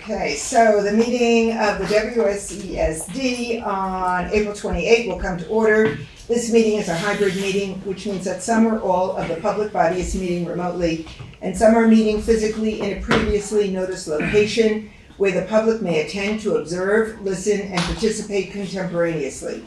Okay, so the meeting of the WSESD on April 28th will come to order. This meeting is a hybrid meeting, which means that some or all of the public body is meeting remotely, and some are meeting physically in a previously noticed location where the public may attend to observe, listen, and participate contemporaneously.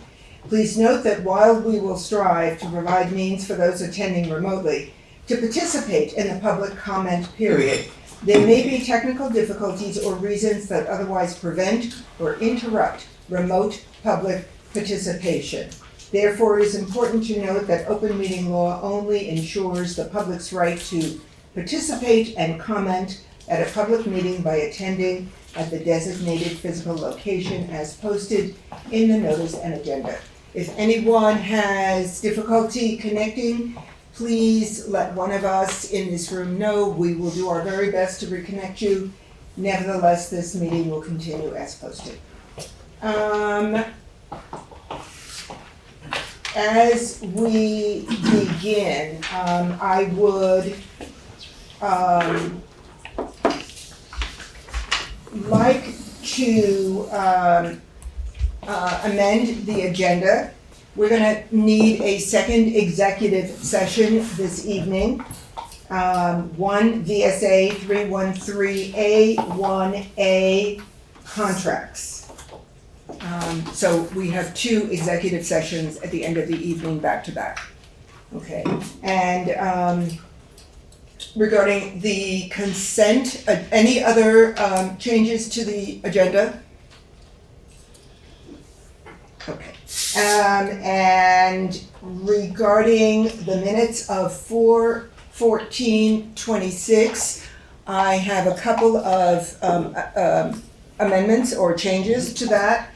Please note that while we will strive to provide means for those attending remotely to participate in the public comment period, there may be technical difficulties or reasons that otherwise prevent or interrupt remote public participation. Therefore, it is important to note that open meeting law only ensures the public's right to participate and comment at a public meeting by attending at the designated physical location as posted in the notice and agenda. If anyone has difficulty connecting, please let one of us in this room know. We will do our very best to reconnect you. Nevertheless, this meeting will continue as posted. As we begin, I would like to amend the agenda. We're going to need a second executive session this evening. 1 VSA 313A1A contracts. So we have two executive sessions at the end of the evening back to back. Okay. And regarding the consent, any other changes to the agenda? Okay. And regarding the minutes of 4/14/26, I have a couple of amendments or changes to that.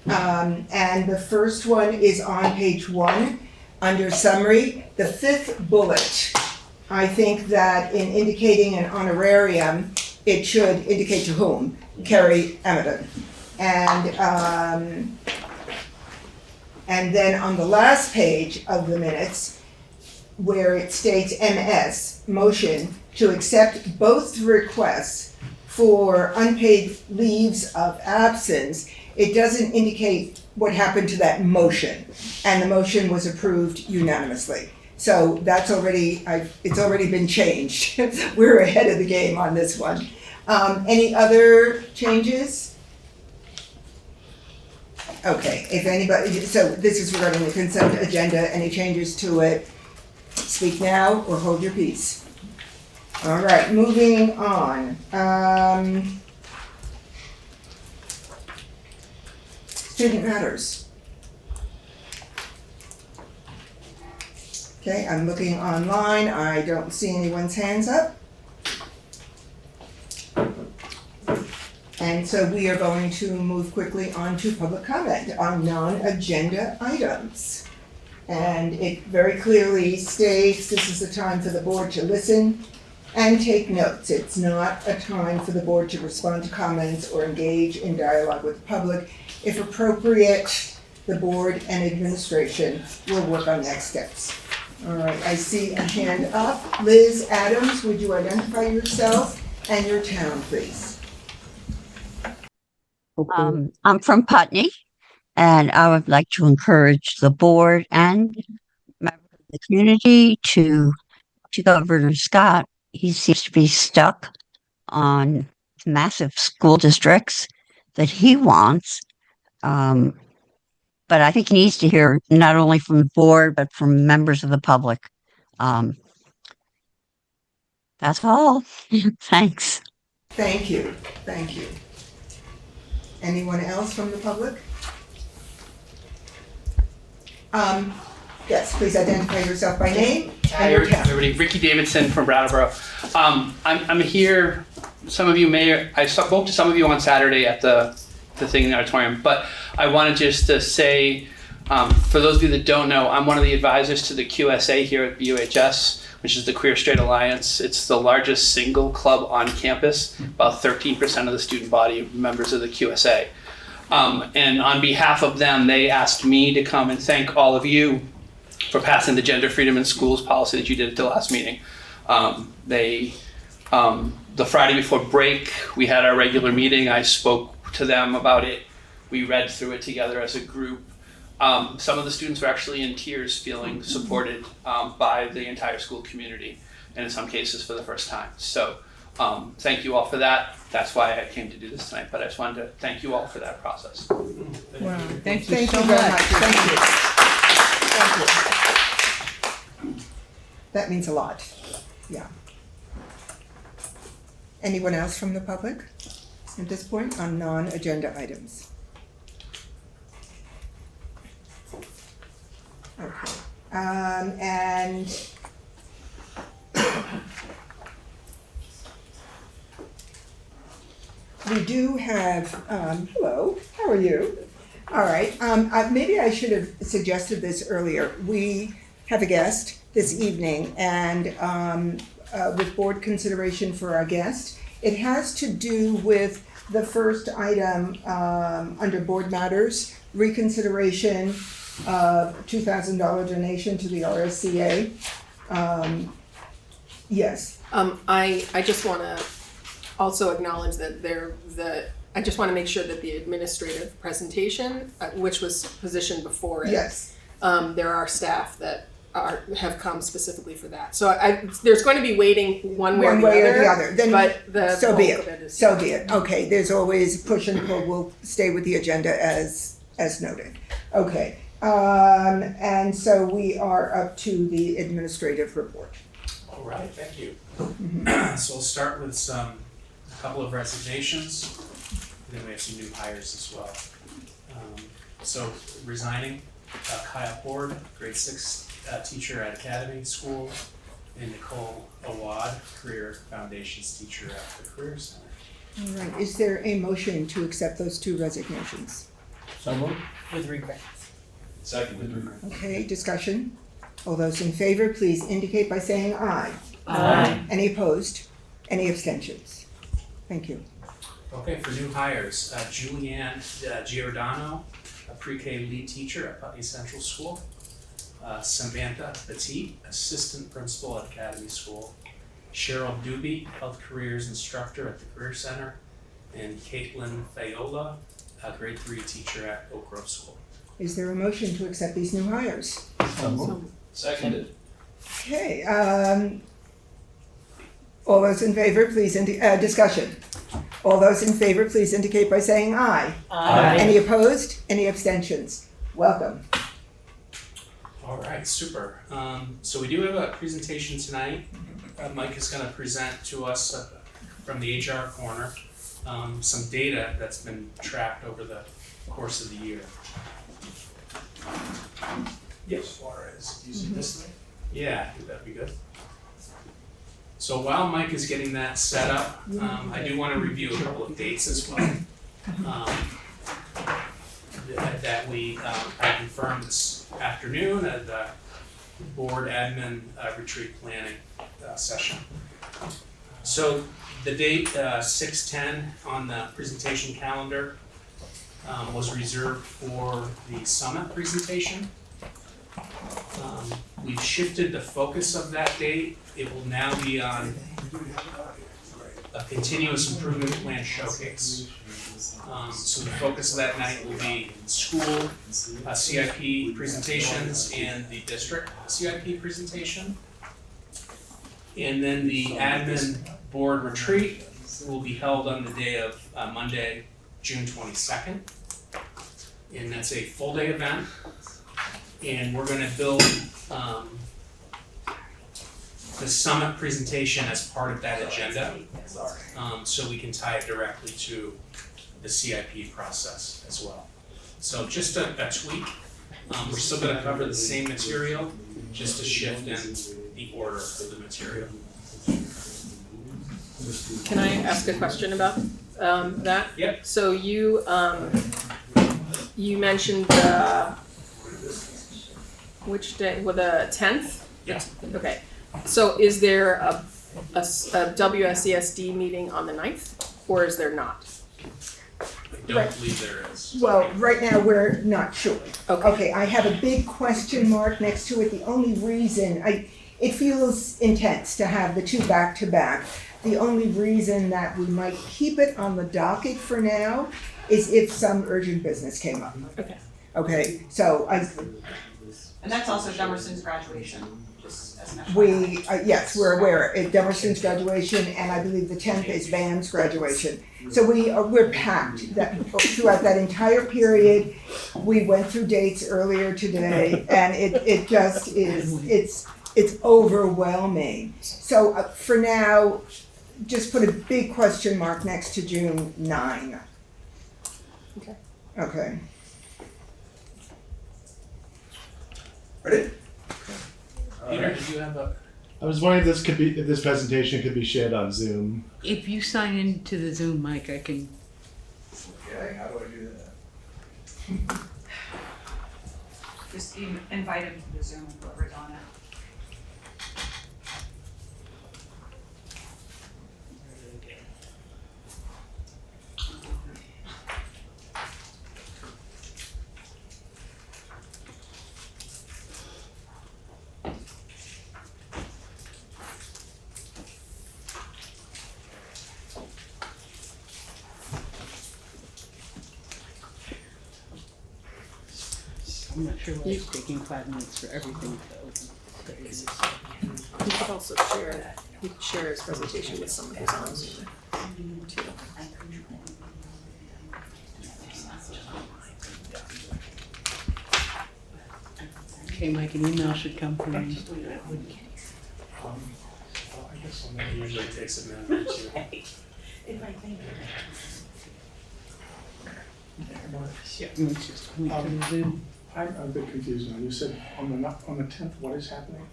And the first one is on page 1 under summary. The fifth bullet, I think that in indicating an honorarium, it should indicate to whom? Carrie Amadon. And then on the last page of the minutes, where it states MS, motion to accept both requests for unpaid leaves of absence, it doesn't indicate what happened to that motion. And the motion was approved unanimously. So that's already, it's already been changed. We're ahead of the game on this one. Any other changes? Okay, if anybody, so this is regarding the consent agenda. Any changes to it? Speak now or hold your peace. All right, moving on. Student matters. Okay, I'm looking online. I don't see anyone's hands up. And so we are going to move quickly on to public comment on non-agenda items. And it very clearly states this is a time for the board to listen and take notes. It's not a time for the board to respond to comments or engage in dialogue with the public. If appropriate, the board and administration will work on next steps. All right, I see a hand up. Liz Adams, would you identify yourself and your town, please? I'm from Putney, and I would like to encourage the board and members of the community to Governor Scott. He seems to be stuck on massive school districts that he wants. But I think he needs to hear not only from the board, but from members of the public. That's all. Thanks. Thank you. Thank you. Anyone else from the public? Yes, please identify yourself by name. Hi, everybody. Ricky Davidson from Brattleboro. I'm here. Some of you I spoke to some of you on Saturday at the thing in the auditorium, but I wanted just to say, for those of you that don't know, I'm one of the advisors to the QSA here at BUHS, which is the Queer Straight Alliance. It's the largest single club on campus, about 13% of the student body of members of the QSA. And on behalf of them, they asked me to come and thank all of you for passing the gender freedom in schools policy that you did at the last meeting. They the Friday before break, we had our regular meeting. I spoke to them about it. We read through it together as a group. Some of the students were actually in tears, feeling supported by the entire school community, and in some cases for the first time. So thank you all for that. That's why I came to do this tonight, but I just wanted to thank you all for that process. Wow, thank you Thank so you very much. much. Thank you. Thank you. That means a lot. Yeah. Anyone else from the public at this point on non-agenda items? Okay. And we do have, hello, how are you? All right, maybe I should have suggested this earlier. We have a guest this evening, and with board consideration for our guest, it has to do with the first item under board matters, reconsideration of $2,000 donation to the RSCA. Yes. I just want to also acknowledge that I just want to make sure that the administrative presentation, which was positioned before it, Yes. there are staff that have come specifically for that. So there's going to be waiting one way or the other. Then but the so be bulk of it. is So be it. Okay. There's always push and pull. We'll stay with the agenda as noted. Okay. And so we are up to the administrative report. All right, thank you. So we'll start with a couple of resignations, and then we have some new hires as well. So resigning, Kyle Ford, grade 6 teacher at Academy School, and Nicole Awad, career foundations teacher at the Career Center. All right. Is there a motion to accept those two resignations? So moved. With regret. Second. Okay. Discussion. All those in favor, please indicate by saying aye. Aye. Any opposed? Any abstentions? Thank you. Okay, for new hires, Julianne Giordano, a pre-K lead teacher at Putney Central School. Samantha Petit, assistant principal at Academy School. Cheryl Doobie, health careers instructor at the Career Center. And Caitlin Fayola, a grade 3 teacher at Oak Grove School. Is there a motion to accept these new hires? So moved. Seconded. Okay. All those in favor, please discussion. All those in favor, please indicate by saying aye. Aye. Any opposed? Any abstentions? Welcome. All right, super. So we do have a presentation tonight. Mike is going to present to us from the HR corner some data that's been tracked over the course of the year. Yes. As far as using this thing? Yeah, that'd be good. So while Mike is getting that set up, I do want to review a couple of dates as well. That we I confirmed this afternoon at the board admin retreat planning session. So the date 6/10 on the presentation calendar was reserved for the summit presentation. We've shifted the focus of that date. It will now be on a continuous improvement plan showcase. So the focus of that night will be school CIP presentations and the district CIP presentation. And then the admin board retreat will be held on the day of Monday, June 22nd. And that's a full day event. And we're gonna build the summit presentation as part of that agenda. So we can tie it directly to the CIP process as well. So just a tweak. We're still gonna cover the same material, just a shift in the order of the material. Can I ask a question about that? Yep. So you mentioned which day? Well, the 10th? Yeah. Okay. So is there a WSESD meeting on the 9th, or is there not? I don't believe there is. Well, right now, we're not sure. Okay. Okay, I have a big question mark next to it. The only reason, it feels intense to have the two back to back. The only reason that we might keep it on the docket for now is if some urgent business came up. Okay. Okay, so And that's also Demerson's graduation, just as an FYI. we, yes, we're aware, at Demerson's graduation, and I believe the 10th is Van's graduation. So we're packed that, throughout that entire period. We went through dates earlier today, and it just is, it's overwhelming. So for now, just put a big question mark next to June 9. Okay. Okay. Peter, did you have a? I was wondering if this presentation could be shared on Zoom. If you sign into the Zoom mic, I can. Okay, how do I do that? Just invite him to the Zoom, whoever's on it. I'm not sure why it's taking 5 minutes for everything to open. He could also share that. He could share his presentation with someone who's on Zoom too. Okay, Mike, an email should come from you. I guess it usually takes a minute or two. It's just link to the Zoom. I'm a bit confused now. You said on the 10th, what is happening?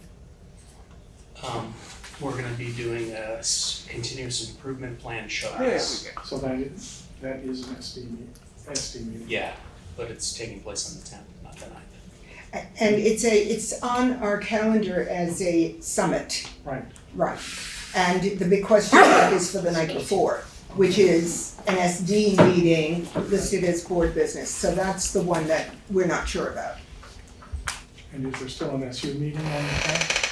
We're gonna be doing a continuous improvement plan There showcase. we go. So that is an SD meeting. Yeah, but it's taking place on the 10th, not the 9th. And it's on our calendar as a summit. Right. Right. And the big question is for the night before, which is an SD meeting listed as board business. So that's the one that we're not sure about. And is there still an SU meeting on the 10th?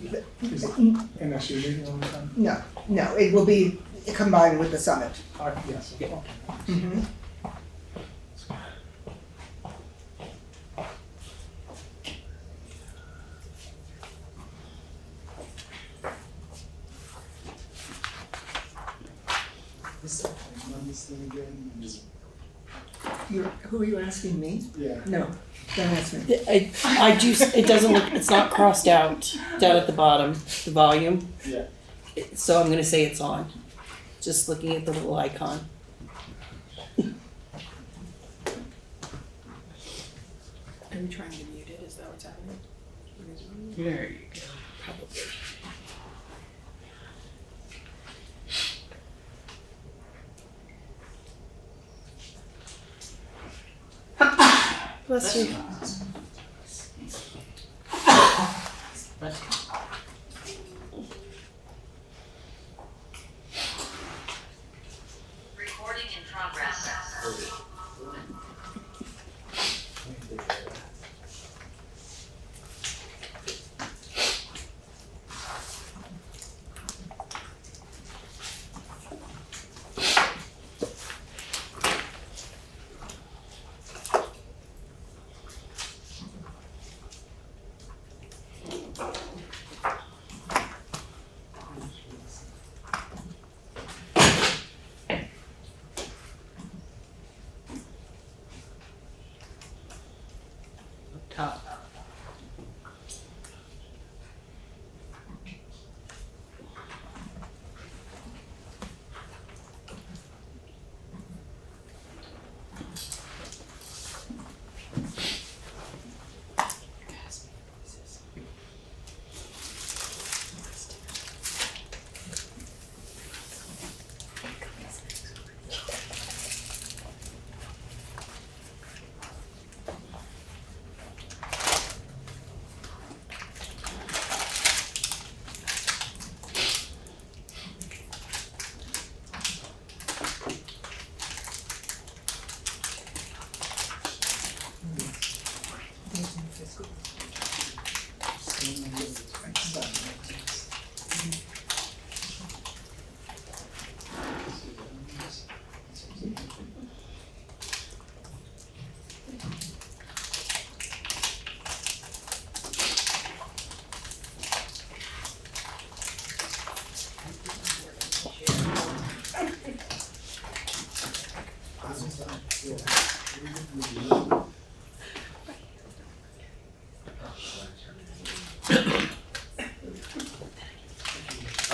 Is it an SU meeting on the 10th? No, it will be combined with the summit. Yes, Yeah. okay. Mhm. Who are you asking, me? Yeah. No, don't ask me. I do, it doesn't look, it's not crossed out down at the bottom, the volume. Yeah. So I'm gonna say it's on, just looking at the little icon. Are you trying to mute it? Is that what's happening? There you go. Probably. Bless you. Recording in progress.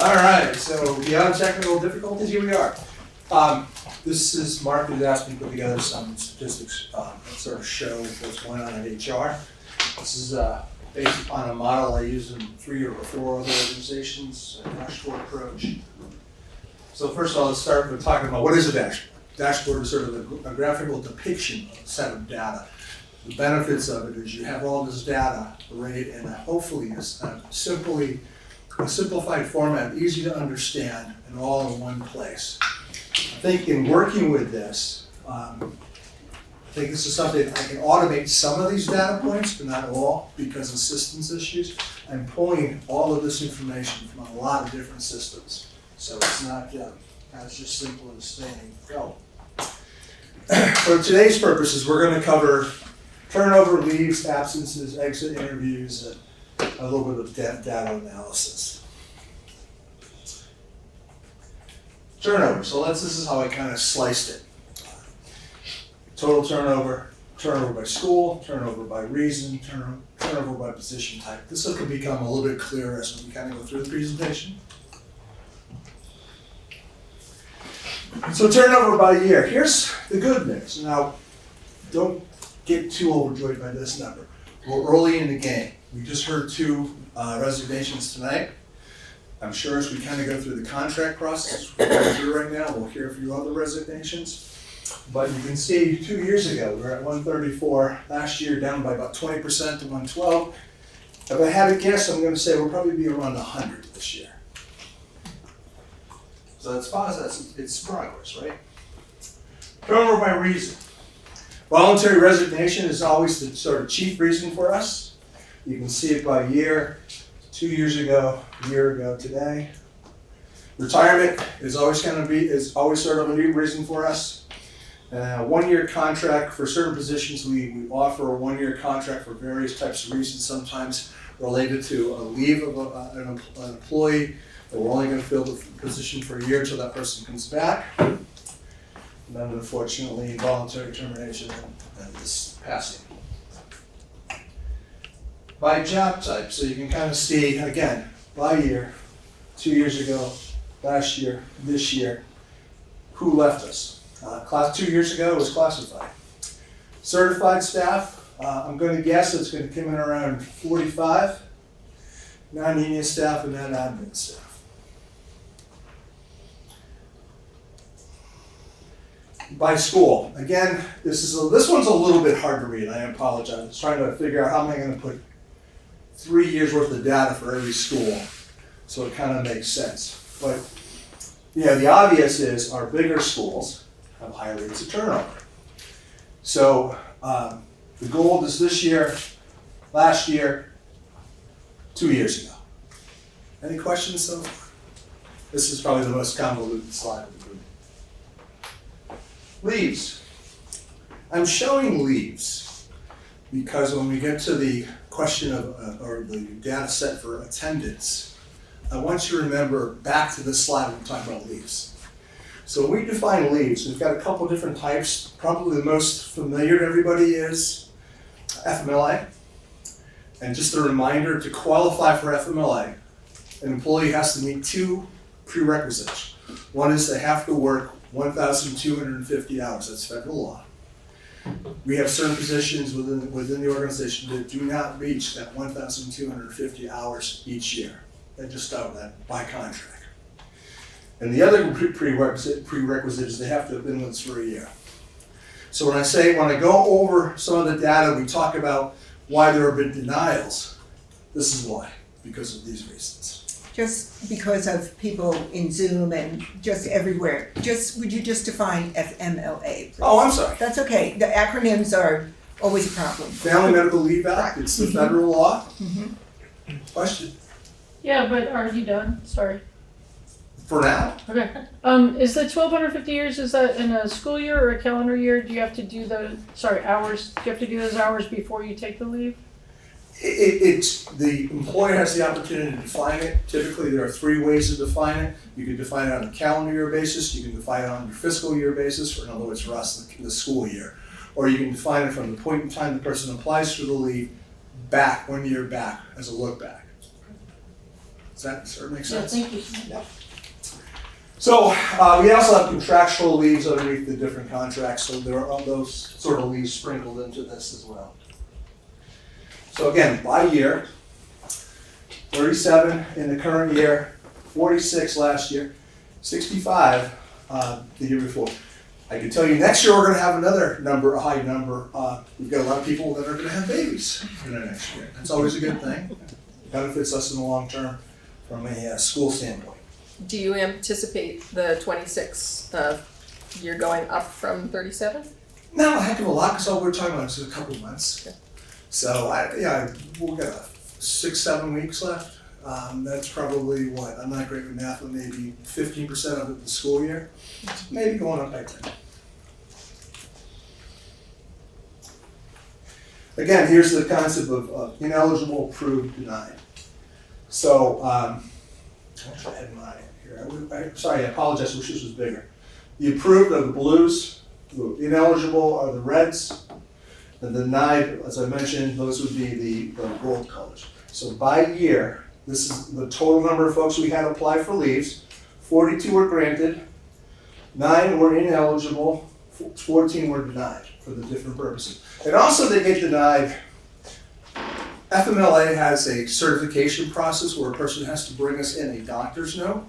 All right, so beyond technical difficulties, here we are. This is Mark who's asked me to put together some statistics that sort of show what's going on in HR. This is based upon a model I use in 3 or 4 other organizations, a dashboard approach. So first of all, let's start with talking about what is a dashboard. Dashboard is sort of a graphical depiction of a set of data. The benefits of it is you have all this data arrayed in hopefully a simplified format, easy to understand, and all in one place. I think in working with this, I think this is something I can automate some of these data points, but not all, because of systems issues. I'm pulling all of this information from a lot of different systems, so it's not as just simple as saying go. For today's purposes, we're going to cover turnover, leaves, absences, exit interviews, and a little bit of data analysis. Turnover. So this is how I kind of sliced it. Total turnover, turnover by school, turnover by reason, turnover by position type. This will become a little bit clearer as we kind of go through the presentation. So turnover by year. Here's the good news. Now, don't get too overjoyed by this number. We're early in the game. We just heard 2 resignations tonight. I'm sure as we kind of go through the contract process we're going through right now, we'll hear a few other resignations. But you can see 2 years ago, we were at 134. Last year, down by about 20% to 112. If I had to guess, I'm going to say we'll probably be around 100 this year. So that's positive. It's progress, right? Turnover by reason. Voluntary resignation is always the sort of chief reason for us. You can see it by year, 2 years ago, a year ago today. Retirement is always sort of a new reason for us. 1-year contract for certain positions, we offer a 1-year contract for various types of reasons, sometimes related to a leave of an employee, that we're only going to fill the position for a year until that person comes back. And then unfortunately, involuntary termination and this passing. By job type, so you can kind of see, again, by year, 2 years ago, last year, this year, who left us. 2 years ago was classified. Certified staff, I'm going to guess it's going to come in around 45. Non-union staff and non-admin staff. By school, again, this one's a little bit hard to read. I apologize. I was trying to figure out how am I going to put 3 years worth of data for every school, so it kind of makes sense. But yeah, the obvious is our bigger schools have higher rates of turnover. So the gold is this year, last year, 2 years ago. Any questions so far? This is probably the most convoluted slide of the group. Leaves. I'm showing leaves because when we get to the question of, or the data set for attendance, I want you to remember back to this slide when we talk about leaves. So when we define leaves, we've got a couple different types. Probably the most familiar to everybody is FMLA. And just a reminder, to qualify for FMLA, an employee has to meet 2 prerequisites. One is they have to work 1,250 hours, that's federal law. We have certain positions within the organization that do not reach that 1,250 hours each year. They just don't, that by contract. And the other prerequisite is they have to have been with us for a year. So when I go over some of the data, we talk about why there have been denials. This is why, because of these reasons. Just because of people in Zoom and just everywhere. Would you just define FMLA, please? Oh, I'm sorry. That's okay. The acronyms are always a problem. Family Medical Leave Act, it's the federal law. Question? Yeah, but are you done? Sorry. For now? Okay. Is the 1,250 years, is that in a school year or a calendar year? Do you have to do hours? Do you have to do those hours before you take the leave? The employer has the opportunity to define it. Typically, there are 3 ways to define it. You can define it on a calendar year basis. You can define it on your fiscal year basis, or in other words, for us, the school year. Or you can define it from the point in time the person applies for the leave back, 1 year back, as a look back. Does that sort of make Yeah, sense? thank you. So, we also have contractual leaves underneath the different contracts, so there are those sort of leaves sprinkled into this as well. So again, by year, 37 in the current year, 46 last year, 65 the year before. I can tell you next year we're gonna have another number, a high number. We've got a lot of people that are gonna have babies in the next year. That's always a good thing. Benefits us in the long term from a school standpoint. Do you anticipate the 26 year going up from 37? Not a heck of a lot, because all we're talking about is a couple of months. Okay. So we'll get 6-7 weeks left. That's probably what, I'm not great with math, but maybe 15% of the school year. Maybe going up by 10. Again, here's the concept of ineligible, approved, denied. So, I wish I had mine here. Sorry, I apologize, I wish this was bigger. The approved are the blues, the ineligible are the reds, and the denied, as I mentioned, those would be the gold colors. So by year, this is the total number of folks we had apply for leaves. 42 were granted, 9 were ineligible, 14 were denied for the different purposes. And also they get denied. FMLA has a certification process where a person has to bring us in a doctor's note,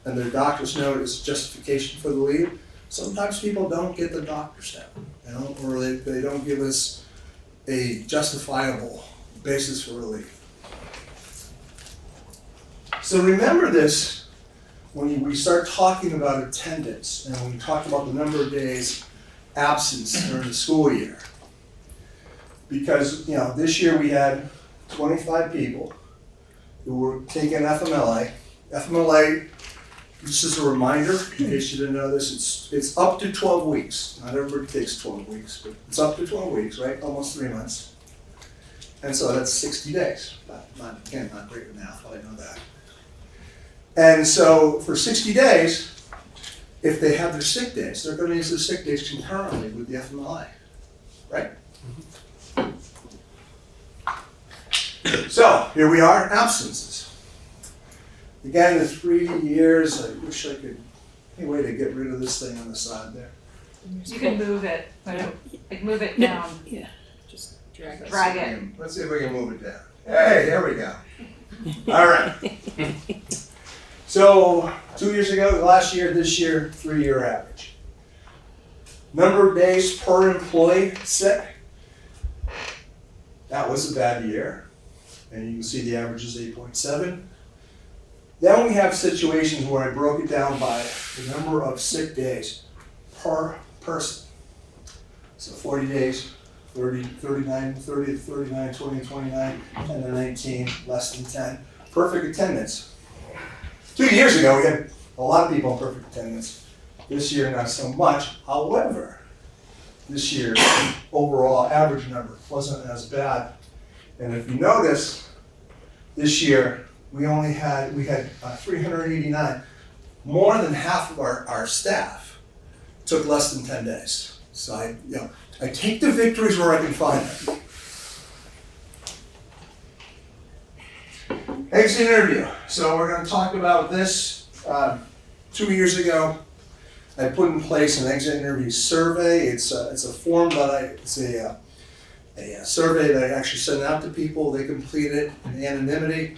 and their doctor's note is justification for the leave. Sometimes people don't get the doctor's note, or they don't give us a justifiable basis for relief. So remember this when we start talking about attendance and when we talk about the number of days absence during the school year. Because, this year we had 25 people who were taking FMLA. FMLA, just as a reminder, in case you didn't know this, it's up to 12 weeks. Not everybody takes 12 weeks, but it's up to 12 weeks, right? Almost 3 months. And so that's 60 days. Not great with math, but I know that. And so for 60 days, if they have their sick days, they're going to use their sick days concurrently with the FMLA, right? So here we are, absences. Again, the 3 years, I wish I could, any way to get rid of this thing on the side there. You can move it, move it down. Yeah. Just drag it. Drag it. Let's see if we can move it down. Hey, there we go. All right. So 2 years ago, last year, this year, 3-year average. Number of days per employee sick. That was a bad year. And you can see the average is 8.7. Then we have situations where I broke it down by the number of sick days per person. So 40 days, 30, 39, 30, 39, 20, 29, 10 to 19, less than 10. Perfect attendance. 2 years ago, we had a lot of people in perfect attendance. This year, not so much. However, this year, overall average number wasn't as bad. And if you notice, this year, we had 389. More than half of our staff took less than 10 days. So I take the victories where I can find them. Exit interview. So we're going to talk about this. 2 years ago, I put in place an exit interview survey. It's a form that it's a survey that I actually send out to people. They complete it in anonymity.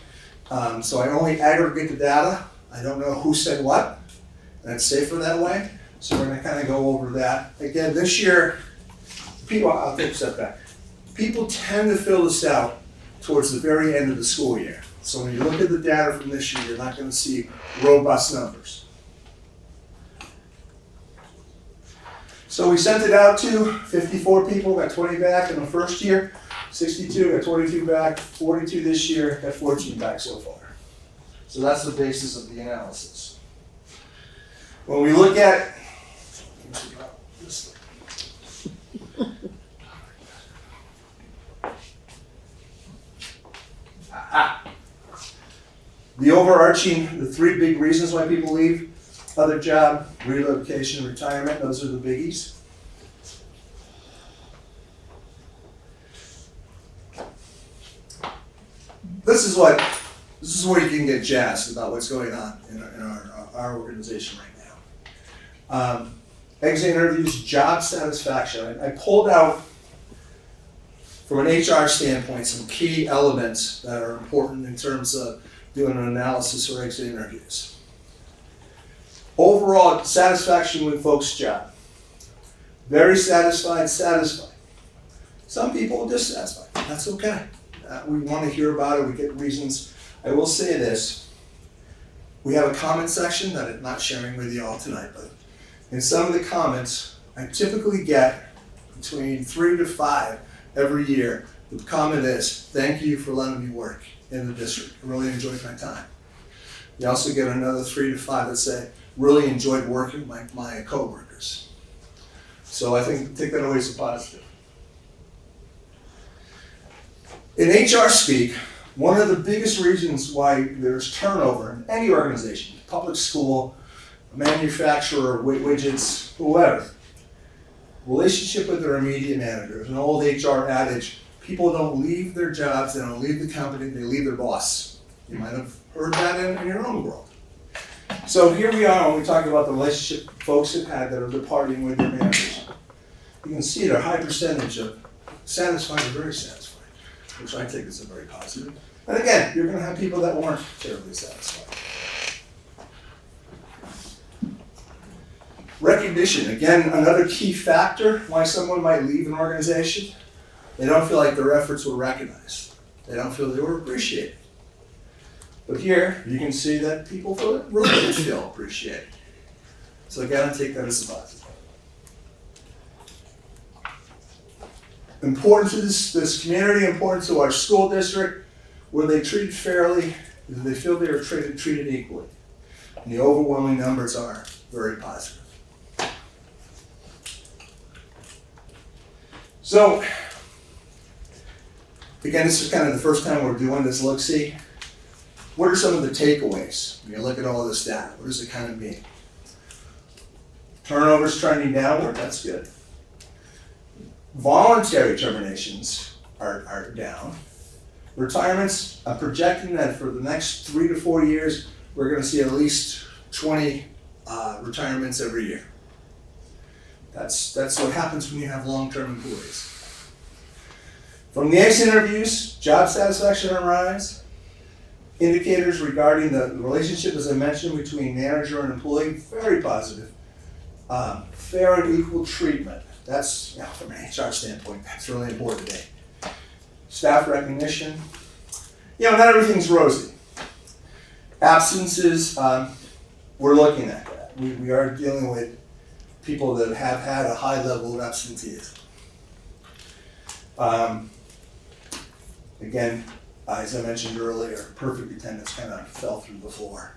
So I only aggregate the data. I don't know who said what, and it's safer that way. So we're going to kind of go over that. Again, this year, I'll take a step back. People tend to fill this out towards the very end of the school year. So when you look at the data from this year, you're not going to see robust numbers. So we sent it out to 54 people, got 20 back in the first year, 62, got 22 back, 42 this year, got 14 back so far. So that's the basis of the analysis. When we look at this the overarching, the 3 big reasons why people leave: other job, relocation, retirement. Those are the biggies. This is This is where you can get jazzed about what's going on in our organization right now. Exit interviews, job satisfaction. I pulled out, from an HR standpoint, some key elements that are important in terms of doing an analysis for exit interviews. Overall satisfaction with folks' job. Very satisfied, satisfied. Some people are dissatisfied. That's okay. We want to hear about it. We get reasons. I will say this. We have a comment section that I'm not sharing with you all tonight, but in some of the comments, I typically get between 3 to 5 every year. The comment is, thank you for letting me work in the district. I really enjoyed my time. You also get another 3 to 5 that say, really enjoyed working with my coworkers. So I take that always a positive. In HR speak, one of the biggest reasons why there's turnover in any organization, public school, manufacturer, widgets, whoever, relationship with their immediate manager. There's an old HR adage, people don't leave their jobs, they don't leave the company, they leave their boss. You might have heard that in your own world. So here we are when we talk about the relationship folks have had that are departing with their managers. You can see a high percentage of satisfied or very satisfied, which I think is a very positive. And again, you're going to have people that weren't terribly satisfied. Recognition, again, another key factor why someone might leave an organization. They don't feel like their efforts were recognized. They don't feel they were appreciated. But here, you can see that people really did feel appreciated. So again, I take that as a positive. Important to this community, important to our school district, were they treated fairly? Did they feel they were treated equally? And the overwhelming numbers are very positive. So, again, this is kind of the first time we're doing this look-see. What are some of the takeaways? When you look at all of this data, what does it kind of mean? Turnover's trending downward, that's good. Voluntary terminations are down. Retirements, I'm projecting that for the next 3 to 4 years, we're going to see at least 20 retirements every year. That's what happens when you have long-term employees. From the exit interviews, job satisfaction on rise. Indicators regarding the relationship, as I mentioned, between manager and employee, very positive. Fair and equal treatment. That's, from an HR standpoint, that's really important today. Staff recognition. Not everything's rosy. Absences, we're looking at that. We are dealing with people that have had a high level of absenteeism. Again, as I mentioned earlier, perfect attendance kind of fell through the floor.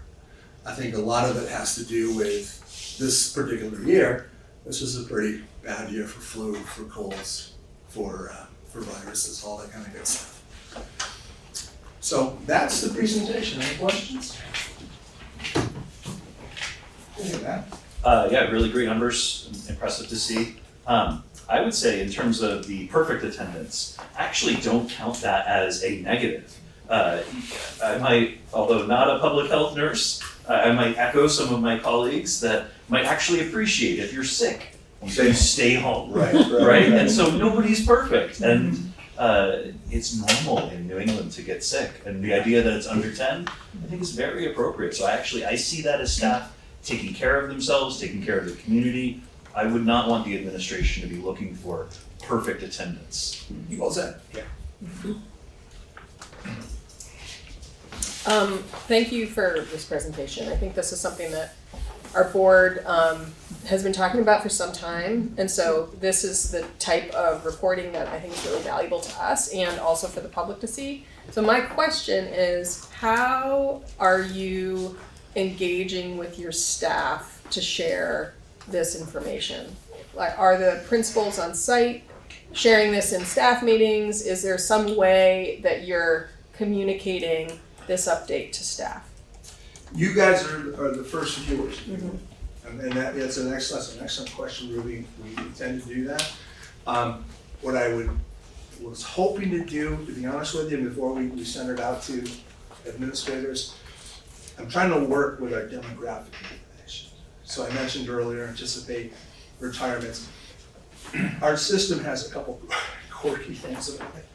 I think a lot of it has to do with this particular year. This was a pretty bad year for flu, for colds, for viruses, all that kind of good stuff. So that's the presentation. Any questions? Yeah, really great numbers, impressive to see. I would say in terms of the perfect attendance, I actually don't count that as a negative. I might, although not a public health nurse, I might echo some of my colleagues that might actually appreciate if you're sick, you stay home, right? And so nobody's perfect, and it's normal in New England to get sick, and the idea that it's under 10, I think is very appropriate. So I see that as staff taking care of themselves, taking care of the community. I would not want the administration to be looking for perfect attendance. Well said. Yeah. Thank you for this presentation. I think this is something that our board has been talking about for some time, and so this is the type of reporting that I think is really valuable to us and also for the public to see. So my question is, how are you engaging with your staff to share this information? Like, are the principals on site sharing this in staff meetings? Is there some way that you're communicating this update to staff? You guys are the first viewers. Mm-hmm. And that's an excellent question, Ruby. We intend to do that. What I was hoping to do, to be honest with you, before we send it out to administrators. I'm trying to work with our demographic information. So I mentioned earlier, anticipate retirements. Our system has a couple quirky things about it.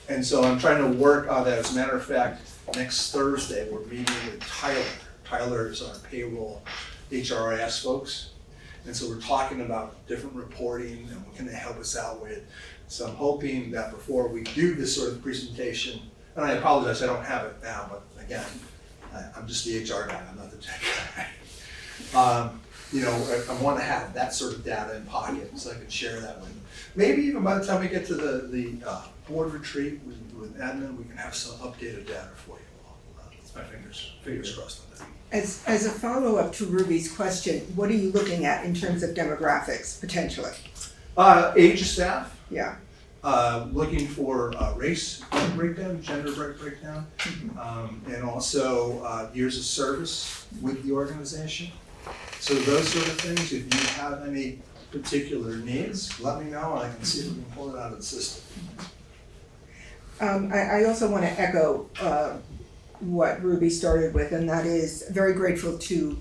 And so I'm trying to work on that. As a matter of fact, next Thursday, we're meeting with Tyler. Tyler is our payroll HRIS folks. And so we're talking about different reporting and what can they help us out with. So I'm hoping that before we do this sort of presentation, and I apologize, I don't have it now, but again, I'm just the HR guy, I'm not the tech guy. You know, I want to have that sort of data in pocket so I can share that with them. Maybe even by the time we get to the board retreat with admin, we can have some updated data for you all. My fingers crossed on that. As a follow-up to Ruby's question, what are you looking at in terms of demographics, potentially? Age of staff. Yeah. Looking for race breakdown, gender breakdown, and also years of service with the organization. So those sort of things, if you have any particular needs, let me know and I can see if we can pull it out of the system. I also want to echo what Ruby started with, and that is very grateful to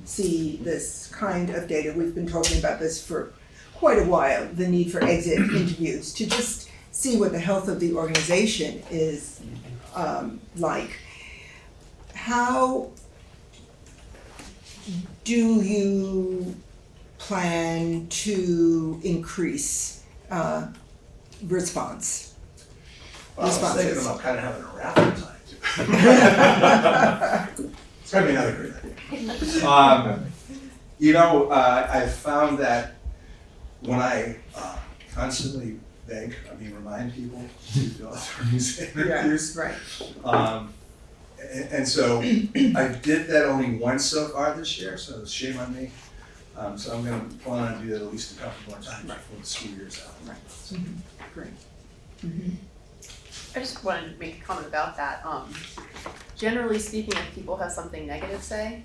see this kind of data. We've been talking about this for quite a while, the need for exit interviews, to just see what the health of the organization is like. How do you plan to increase response? Well, I was thinking about kind of having a raffle time too. It's probably another great idea. You know, I've found that when I constantly remind people to go through these interviews. Yeah, right. And so I did that only once so far this year, so it's shame on me. So I'm going to plan to do that at least a couple more times before the school year's out. Right. Mm-hmm. Great. Mm-hmm. I just wanted to make a comment about that. Generally speaking, if people have something negative to say,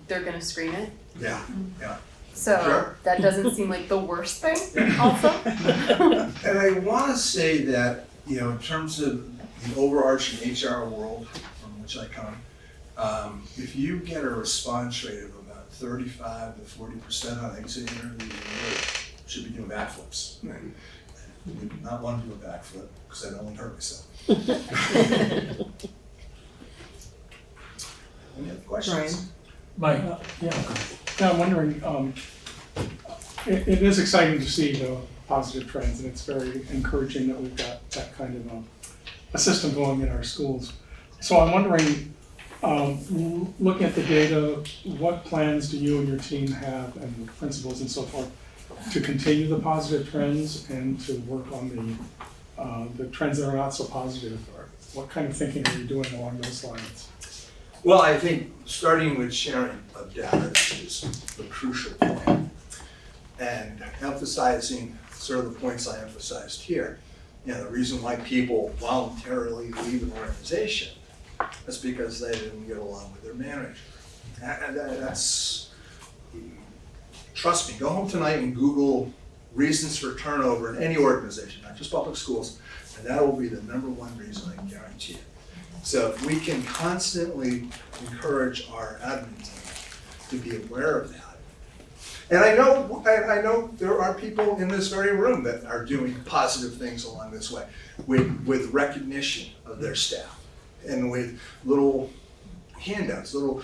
they're gonna screen it. Yeah, yeah. So Sure. that doesn't seem like the worst thing also. And I want to say that, you know, in terms of the overarching HR world from which I come, if you get a response rate of about 35 to 40% on exit interview, you really should be doing backflips. Right. I would not want to do a backflip because I don't want to hurt myself. Any other questions? Mike? Yeah, I'm wondering, it is exciting to see the positive trends, and it's very encouraging that we've got that kind of a system going in our schools. So I'm wondering, looking at the data, what plans do you and your team have, and the principals and so forth, to continue the positive trends and to work on the trends that are not so positive? Or what kind of thinking are you doing along those lines? Well, I think starting with sharing of data is the crucial point, and emphasizing sort of the points I emphasized here. You know, the reason why people voluntarily leave an organization is because they didn't get along with their manager. And that's, trust me, go home tonight and Google reasons for turnover in any organization, not just public schools, and that will be the #1 reason, I can guarantee it. So if we can constantly encourage our admin team to be aware of that. And I know there are people in this very room that are doing positive things along this way with recognition of their staff and with little handouts, little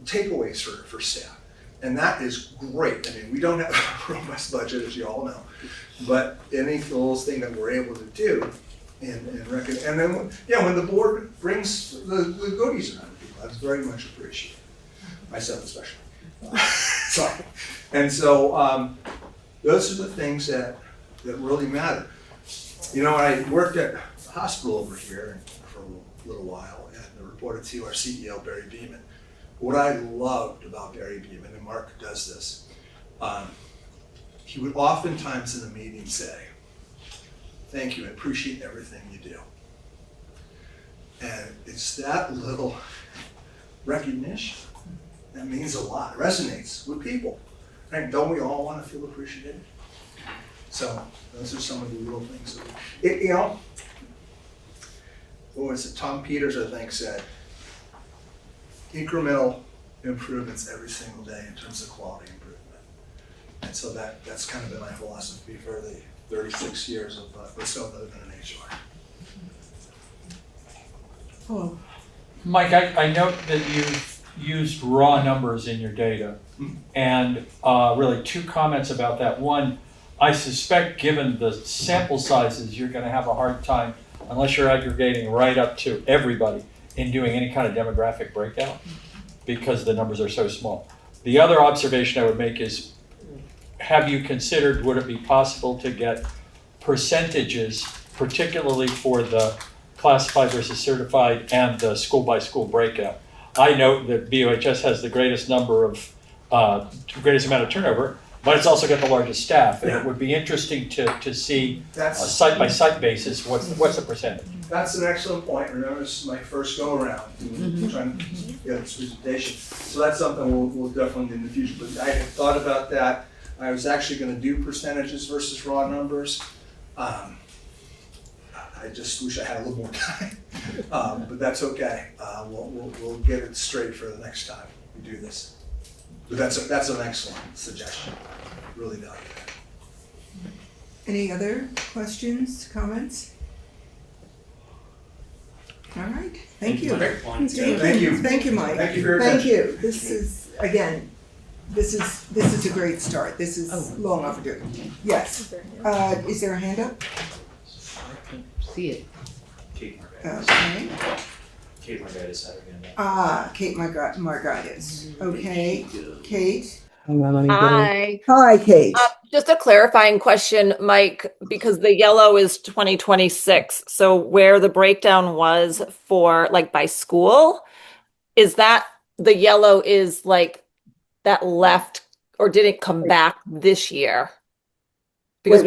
takeaways for staff. And that is great. I mean, we don't have a robust budget, as you all know, but any little thing that we're able to do and then, yeah, when the board brings the goodies around to people, that's very much appreciated. Myself especially. Sorry. And so those are the things that really matter. You know, I worked at a hospital over here for a little while and I reported to our CEO, Barry Beeman. What I loved about Barry Beeman, and Mark does this, he would oftentimes in the meeting say, "Thank you, I appreciate everything you do." And it's that little recognition that means a lot, resonates with people. Right? Don't we all want to feel appreciated? So those are some of the little things that you know, what was it, Tom Peters, I think, said, incremental improvements every single day in terms of quality improvement. And so that's kind of been my philosophy for the 36 years of or so that I've been in HR. Oh, Mike, I note that you've used raw numbers in your data. And really two comments about that. One, I suspect given the sample sizes, you're going to have a hard time, unless you're aggregating right up to everybody, in doing any kind of demographic breakdown, because the numbers are so small. The other observation I would make is, have you considered, would it be possible to get percentages, particularly for the classified versus certified and the school-by-school breakout? I note that BOHS has the greatest number of, greatest amount of turnover, but it's also got the largest staff. And it would be interesting to see site-by-site basis, what's the percentage? That's an excellent point. Remember, this is my first go-around trying to get this presentation. So that's something we'll definitely do in the future. But I had thought about that. I was actually going to do percentages versus raw numbers. I just wish I had a little more time, but that's okay. We'll get it straight for the next time we do this. But that's an excellent suggestion. Really value that. any other questions, comments? All right, thank you. Thank Thank you. Thank you, Mike. Thank you for your Thank attention. you. This is, again, this is a great start. This is long overdue. Yes. Is there a hand up? See it. Kate Margaitis. Okay. Kate Margaitis had her hand up. Kate Margaitis. Okay, Kate. Hi. Hi, Kate. Just a clarifying question, Mike, because the yellow is 2026. So where the breakdown was for like by school, is that the yellow is like that left or did it come back this year? Because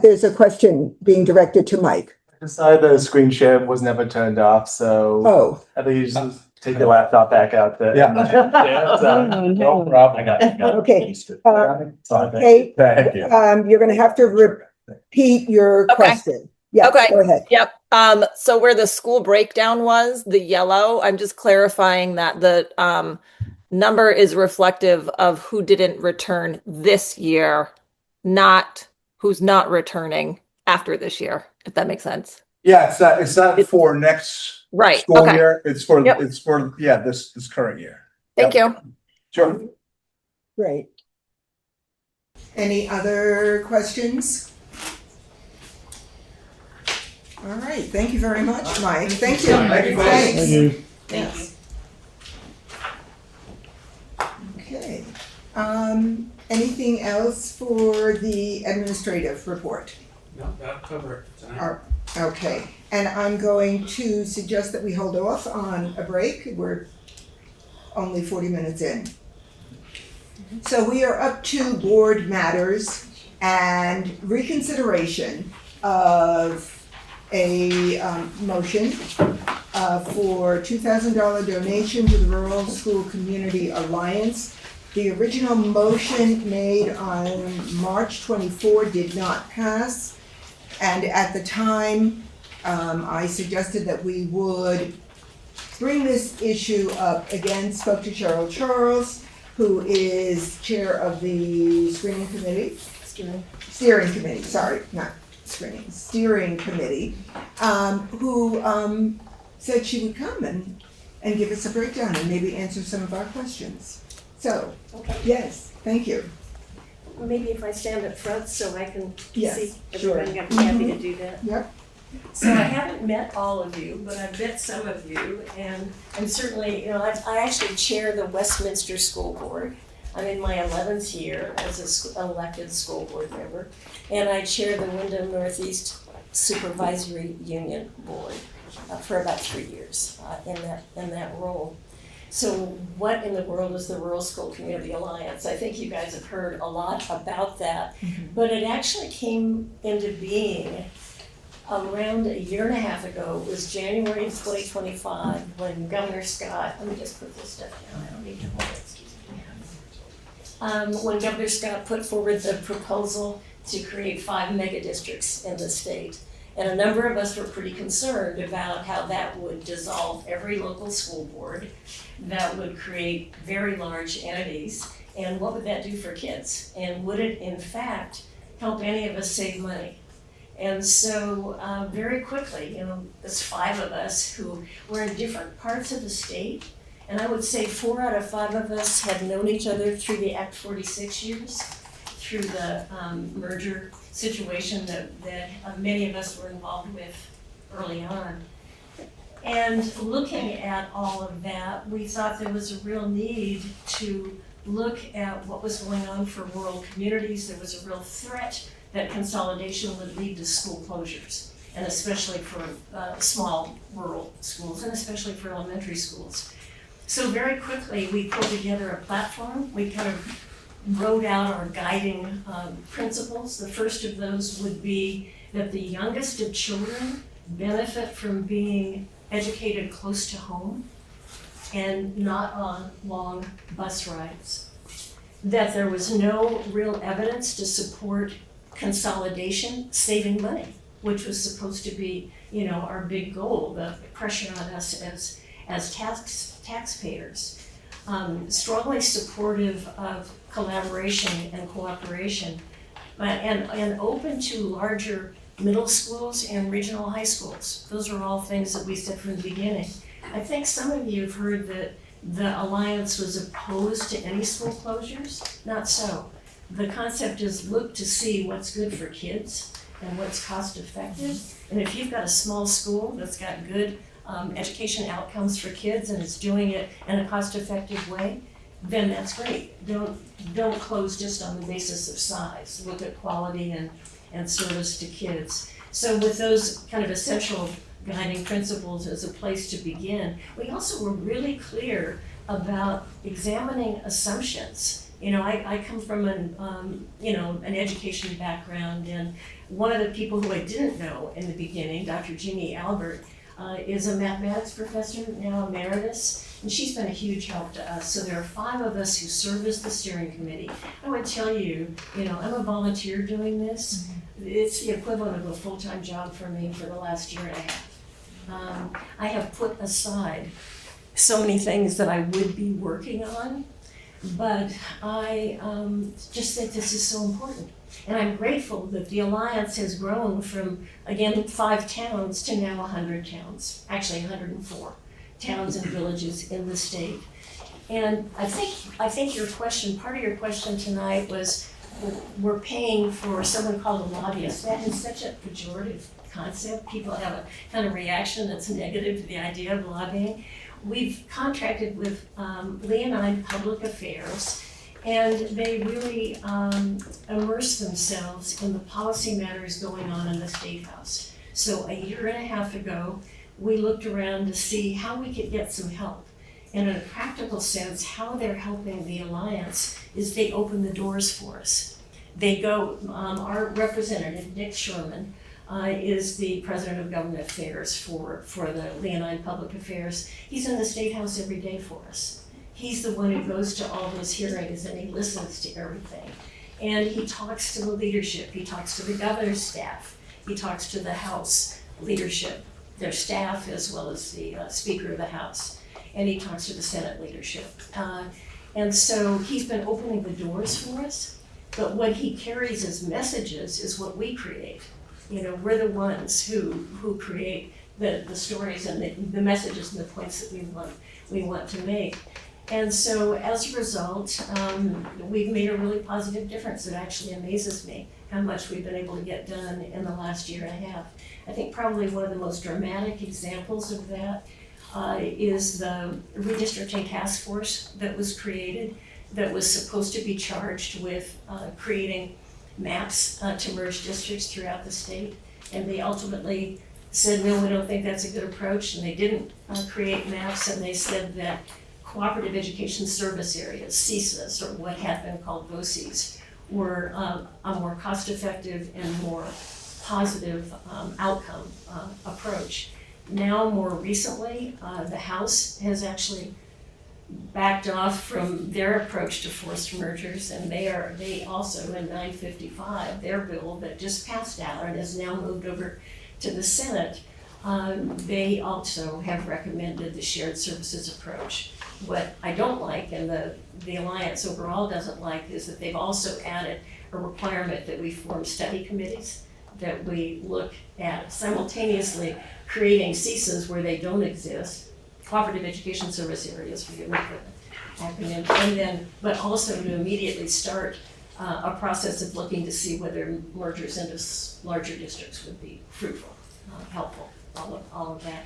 there's a question being directed to Mike. Inside the screen share was never turned off, so Oh, I think you just take your laptop back out there. Yeah. No problem. I got you. okay. Sorry. Thank you. You're gonna have to repeat your question. Yeah, Okay. go ahead. Yep. So where the school breakdown was, the yellow, I'm just clarifying that the number is reflective of who didn't return this year, not who's not returning after this year, if that makes sense. Yeah, it's not for next Right. school Okay. year. It's for Yep. this current year. Thank you. Sure. Great. Any other questions? All right, thank you very much, Mike. Thank you. Thank you, folks. Thanks. Thank you. Yes. Okay. Anything else for the administrative report? No, that'll cover it tonight. Okay, and I'm going to suggest that we hold off on a break. We're only 40 minutes in. So we are up to board matters and reconsideration of a motion for $2,000 donation to the Rural School Community Alliance. The original motion made on March 24 did not pass. And at the time, I suggested that we would bring this issue up again. Spoke to Cheryl Charles, who is chair of the screening committee. Steering committee, sorry, not screening, steering committee, who said she would come and give us a breakdown and maybe answer some of our questions. So, yes, thank you. Maybe if I stand up front so I can Yes, see sure. everybody, I'd be happy to do that. Yep. So I haven't met all of you, but I've met some of you, and I'm certainly, I actually chair the Westminster School Board. I'm in my 11th year as an elected school board member, and I chair the Windham Northeast Supervisory Union Board for about 3 years in that role. So what in the world is the Rural School Community Alliance? I think you guys have heard a lot about that, but it actually came into being around a year and a half ago. It was January 2025 when Governor Scott, let me just put this stuff down, I don't need to hold it, excuse me. When Governor Scott put forward the proposal to create 5 mega districts in the state. And a number of us were pretty concerned about how that would dissolve every local school board, that would create very large entities, and what would that do for kids? And would it in fact help any of us save money? And so very quickly, there's 5 of us who were in different parts of the state, and I would say 4 out of 5 of us had known each other through the Act 46 years, through the merger situation that many of us were involved with early on. And looking at all of that, we thought there was a real need to look at what was going on for rural communities. There was a real threat that consolidation would lead to school closures, and especially for small rural schools, and especially for elementary schools. So very quickly, we pulled together a platform. We kind of wrote out our guiding principles. The first of those would be that the youngest of children benefit from being educated close to home and not on long bus rides. That there was no real evidence to support consolidation saving money, which was supposed to be, our big goal, the pressure on us as taxpayers. Strongly supportive of collaboration and cooperation, and open to larger middle schools and regional high schools. Those are all things that we said from the beginning. I think some of you have heard that the Alliance was opposed to any school closures. Not so. The concept is look to see what's good for kids and what's cost effective. And if you've got a small school that's got good education outcomes for kids and is doing it in a cost effective way, then that's great. Don't close just on the basis of size. Look at quality and service to kids. So with those kind of essential guiding principles as a place to begin, we also were really clear about examining assumptions. I come from an education background, and one of the people who I didn't know in the beginning, Dr. Jeannie Albert, is a mathematics professor, now emeritus, and she's been a huge help to us. So there are 5 of us who serve as the steering committee. I would tell you, I'm a volunteer doing this. It's the equivalent of a full-time job for me for the last year and a half. I have put aside so many things that I would be working on, but I just think this is so important. And I'm grateful that the Alliance has grown from, again, 5 towns to now 100 towns, actually 104 towns and villages in the state. And I think your question, part of your question tonight was, we're paying for someone called a lobbyist. That is such a pejorative concept. People have a kind of reaction that's negative to the idea of lobbying. We've contracted with Leonine Public Affairs, and they really immerse themselves in the policy matters going on in the State House. So a year and a half ago, we looked around to see how we could get some help. And in a practical sense, how they're helping the Alliance is they open the doors for us. They go, our representative, Nick Sherman, is the president of government affairs for the Leonine Public Affairs. He's in the State House every day for us. He's the one who goes to all those hearings and he listens to everything. And he talks to the leadership. He talks to the governor's staff. He talks to the House leadership, their staff, as well as the Speaker of the House. And he talks to the Senate leadership. And so he's been opening the doors for us. But what he carries as messages is what we create. We're the ones who create the stories and the messages and the points that we want to make. And so as a result, we've made a really positive difference. It actually amazes me how much we've been able to get done in the last year and a half. I think probably one of the most dramatic examples of that is the redistricting task force that was created, that was supposed to be charged with creating maps to merge districts throughout the state. And they ultimately said, no, we don't think that's a good approach, and they didn't create maps, and they said that cooperative education service areas, CESAs, or what had been called VOCES, were a more cost-effective and more positive outcome approach. Now, more recently, the House has actually backed off from their approach to forced mergers, and they also in 955, their bill that just passed out and has now moved over to the Senate, they also have recommended the shared services approach. What I don't like, and the Alliance overall doesn't like, is that they've also added a requirement that we form study committees, that we look at simultaneously creating CESAs where they don't exist, cooperative education service areas, forgive me for the acronym, and then, but also to immediately start a process of looking to see whether mergers into larger districts would be fruitful, helpful, all of that.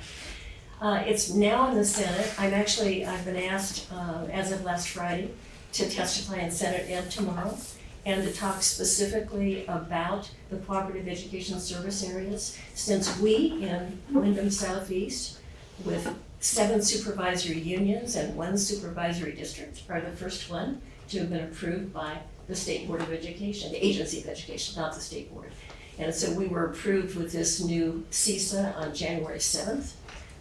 It's now in the Senate. I've been asked, as of last Friday, to testify in Senate and tomorrow, and to talk specifically about the cooperative education service areas, since we in Windham Southeast, with 7 supervisory unions and 1 supervisory district, are the first one to have been approved by the State Board of Education, the Agency of Education, not the State Board. And so we were approved with this new CESA on January 7th.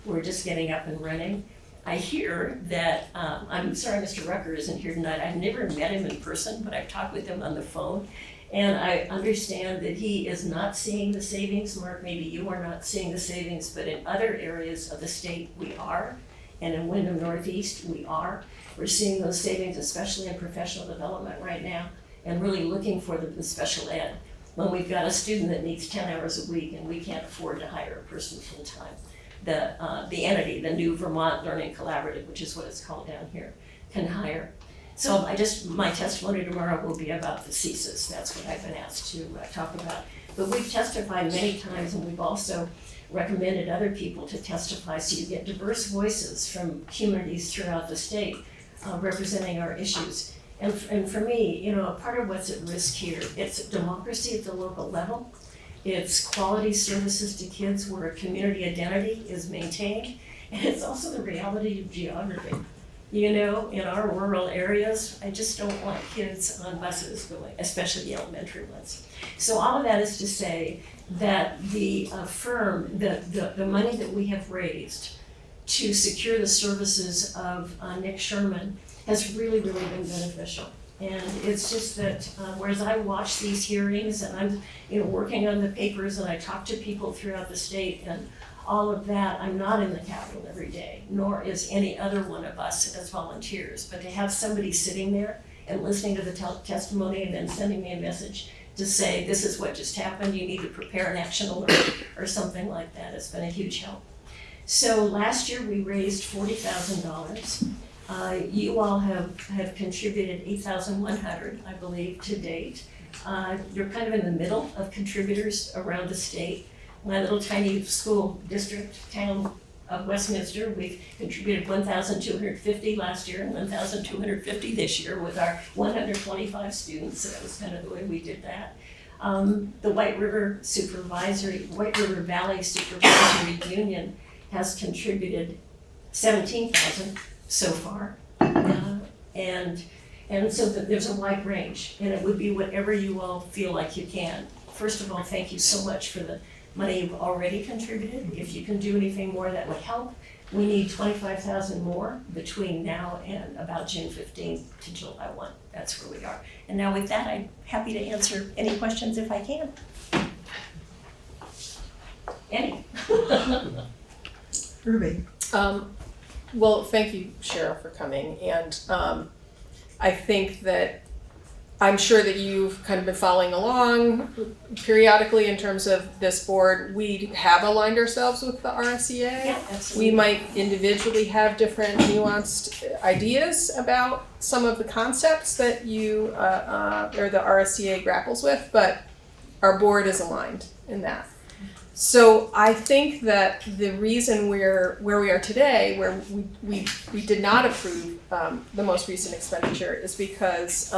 We're just getting up and running. I hear that, I'm sorry Mr. Rucker isn't here tonight. I've never met him in person, but I've talked with him on the phone. And I understand that he is not seeing the savings. Mark, maybe you are not seeing the savings, but in other areas of the state, we are. And in Windham Northeast, we are. We're seeing those savings, especially in professional development right now, and really looking for them in special ed. When we've got a student that needs 10 hours a week and we can't afford to hire a person full-time. The entity, the new Vermont Learning Collaborative, which is what it's called down here, can hire. So my testimony tomorrow will be about the CESAs. That's what I've been asked to talk about. But we've testified many times, and we've also recommended other people to testify, so you get diverse voices from communities throughout the state representing our issues. And for me, a part of what's at risk here, it's democracy at the local level. It's quality services to kids where a community identity is maintained. And it's also the reality of geography. In our rural areas, I just don't want kids on buses going, especially the elementary ones. So all of that is to say that the money that we have raised to secure the services of Nick Sherman has really, really been beneficial. And it's just that, whereas I watch these hearings and I'm, working on the papers and I talk to people throughout the state and all of that, I'm not in the Capitol every day, nor is any other one of us as volunteers. But to have somebody sitting there and listening to the testimony and then sending me a message to say, this is what just happened, you need to prepare an action alert or something like that, it's been a huge help. So last year we raised $40,000. You all have contributed $8,100, I believe, to date. You're kind of in the middle of contributors around the state. My little tiny school district town of Westminster, we've contributed $1,250 last year and $1,250 this year with our 125 students. So that was kind of the way we did that. The White River Valley Supervisory Union has contributed $17,000 so far, and so there's a wide range, and it would be whatever you all feel like you can. First of all, thank you so much for the money you've already contributed. If you can do anything more, that would help. We need 25,000 more between now and about June 15th to July 1. That's where we are. And now with that, I'm happy to answer any questions if I can. Any? Ruby. Well, thank you, Cheryl, for coming. And I think that I'm sure that you've kind of been following along periodically in terms of this board. We have aligned ourselves with the RSCA. Yeah, absolutely. We might individually have different nuanced ideas about some of the concepts that you or the RSCA grapples with, but our board is aligned in that. So I think that the reason we're where we are today, where we did not approve the most recent expenditure, is because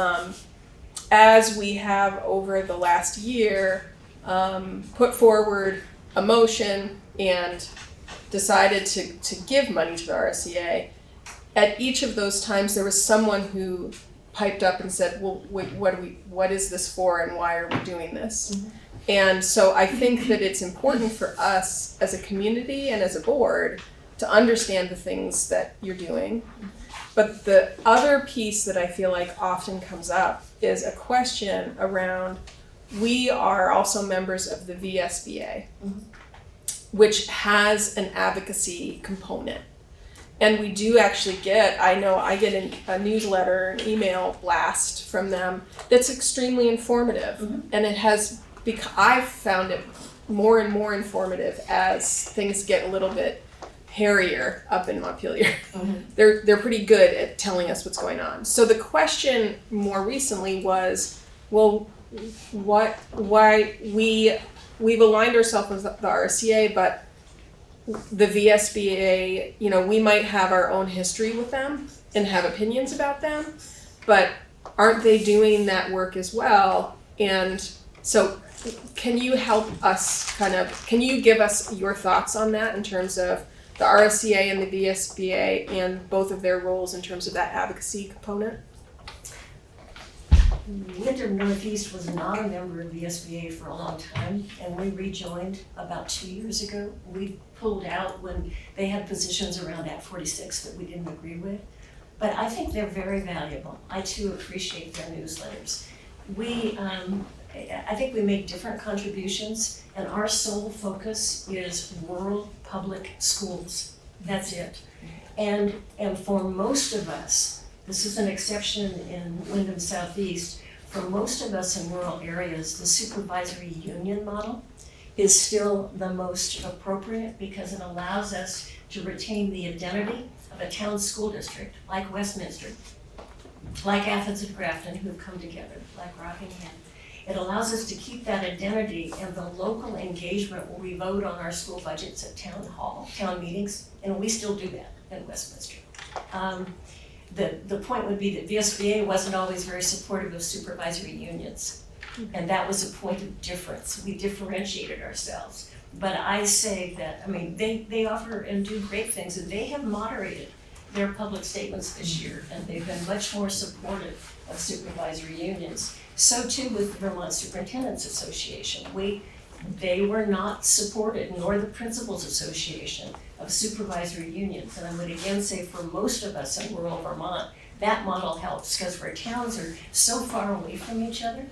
as we have over the last year put forward a motion and decided to give money to the RSCA, at each of those times there was someone who piped up and said, well, wait, what is this for and why are we doing this? Mm-hmm. And so I think that it's important for us as a community and as a board to understand the things that you're doing. But the other piece that I feel like often comes up is a question around, we are also members of the VSBA. Mm-hmm. which has an advocacy component. And we do actually get, I know I get a newsletter, an email blast from them that's extremely informative. And it has, I've found it more and more informative as things get a little bit hairier up in Montpelier. They're pretty good at telling us what's going on. So the question more recently was, well, why we've aligned ourselves with the RSCA, but the VSBA, you know, we might have our own history with them and have opinions about them, but aren't they doing that work as well? And so can you help us can you give us your thoughts on that in terms of the RSCA and the VSBA and both of their roles in terms of that advocacy component? Windham Northeast was not a member of the VSBA for a long time, and we rejoined about 2 years ago. We pulled out when they had positions around Act 46 that we didn't agree with. But I think they're very valuable. I too appreciate their newsletters. I think we make different contributions, and our sole focus is rural public schools. That's it. And for most of us, this is an exception in Windham Southeast, for most of us in rural areas, the supervisory union model is still the most appropriate because it allows us to retain the identity of a town school district like Westminster, like Athens and Grafton, who've come together, like Rockingham. It allows us to keep that identity and the local engagement where we vote on our school budgets at town meetings, and we still do that in Westminster. The point would be that VSBA wasn't always very supportive of supervisory unions, and that was a point of difference. We differentiated ourselves. But I say that, I mean, they offer and do great things, and they have moderated their public statements this year, and they've been much more supportive of supervisory unions. So too with the Vermont Superintendents Association. They were not supported, nor the Principals Association, of supervisory unions. And I would again say for most of us in rural Vermont, that model helps because where towns are so far away from each other,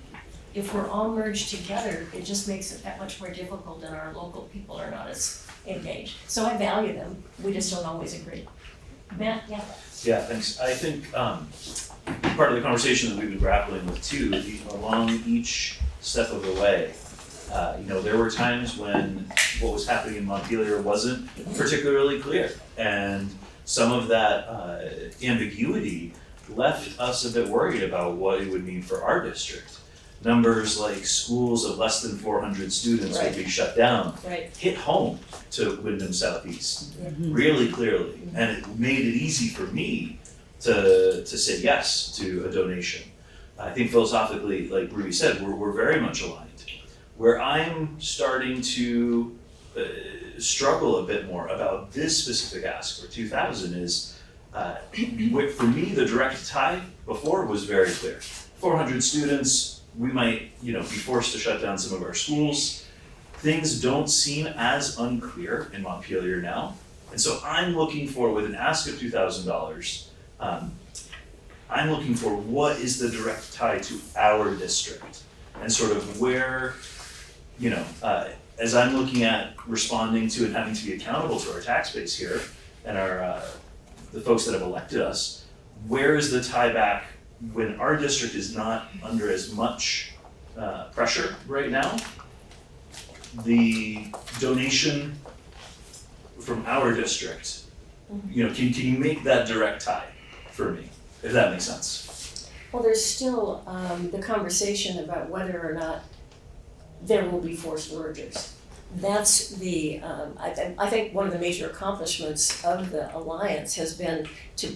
if we're all merged together, it just makes it that much more difficult and our local people are not as engaged. So I value them, we just don't always agree. Matt, yeah? Yeah, thanks. I think part of the conversation that we've been grappling with too, along each step of the way, there were times when what was happening in Montpelier wasn't particularly clear. And some of that ambiguity left us a bit worried about what it would mean for our district. Numbers like schools of less than 400 students would be shut down, hit home to Windham Southeast really clearly. And it made it easy for me to say yes to a donation. I think philosophically, like Ruby said, we're very much aligned. Where I'm starting to struggle a bit more about this specific ask for 2000 is, for me, the direct tie before was very clear. 400 students, we might be forced to shut down some of our schools. Things don't seem as unclear in Montpelier now. And so I'm looking for, with an ask of $2,000, I'm looking for what is the direct tie to our district and sort of where, as I'm looking at responding to and having to be accountable to our tax base here and our the folks that have elected us, where is the tie back when our district is not under as much pressure right now? The donation from our district, can you make that direct tie for me, if that makes sense? Well, there's still the conversation about whether or not there will be forced mergers. That's I think one of the major accomplishments of the Alliance has been to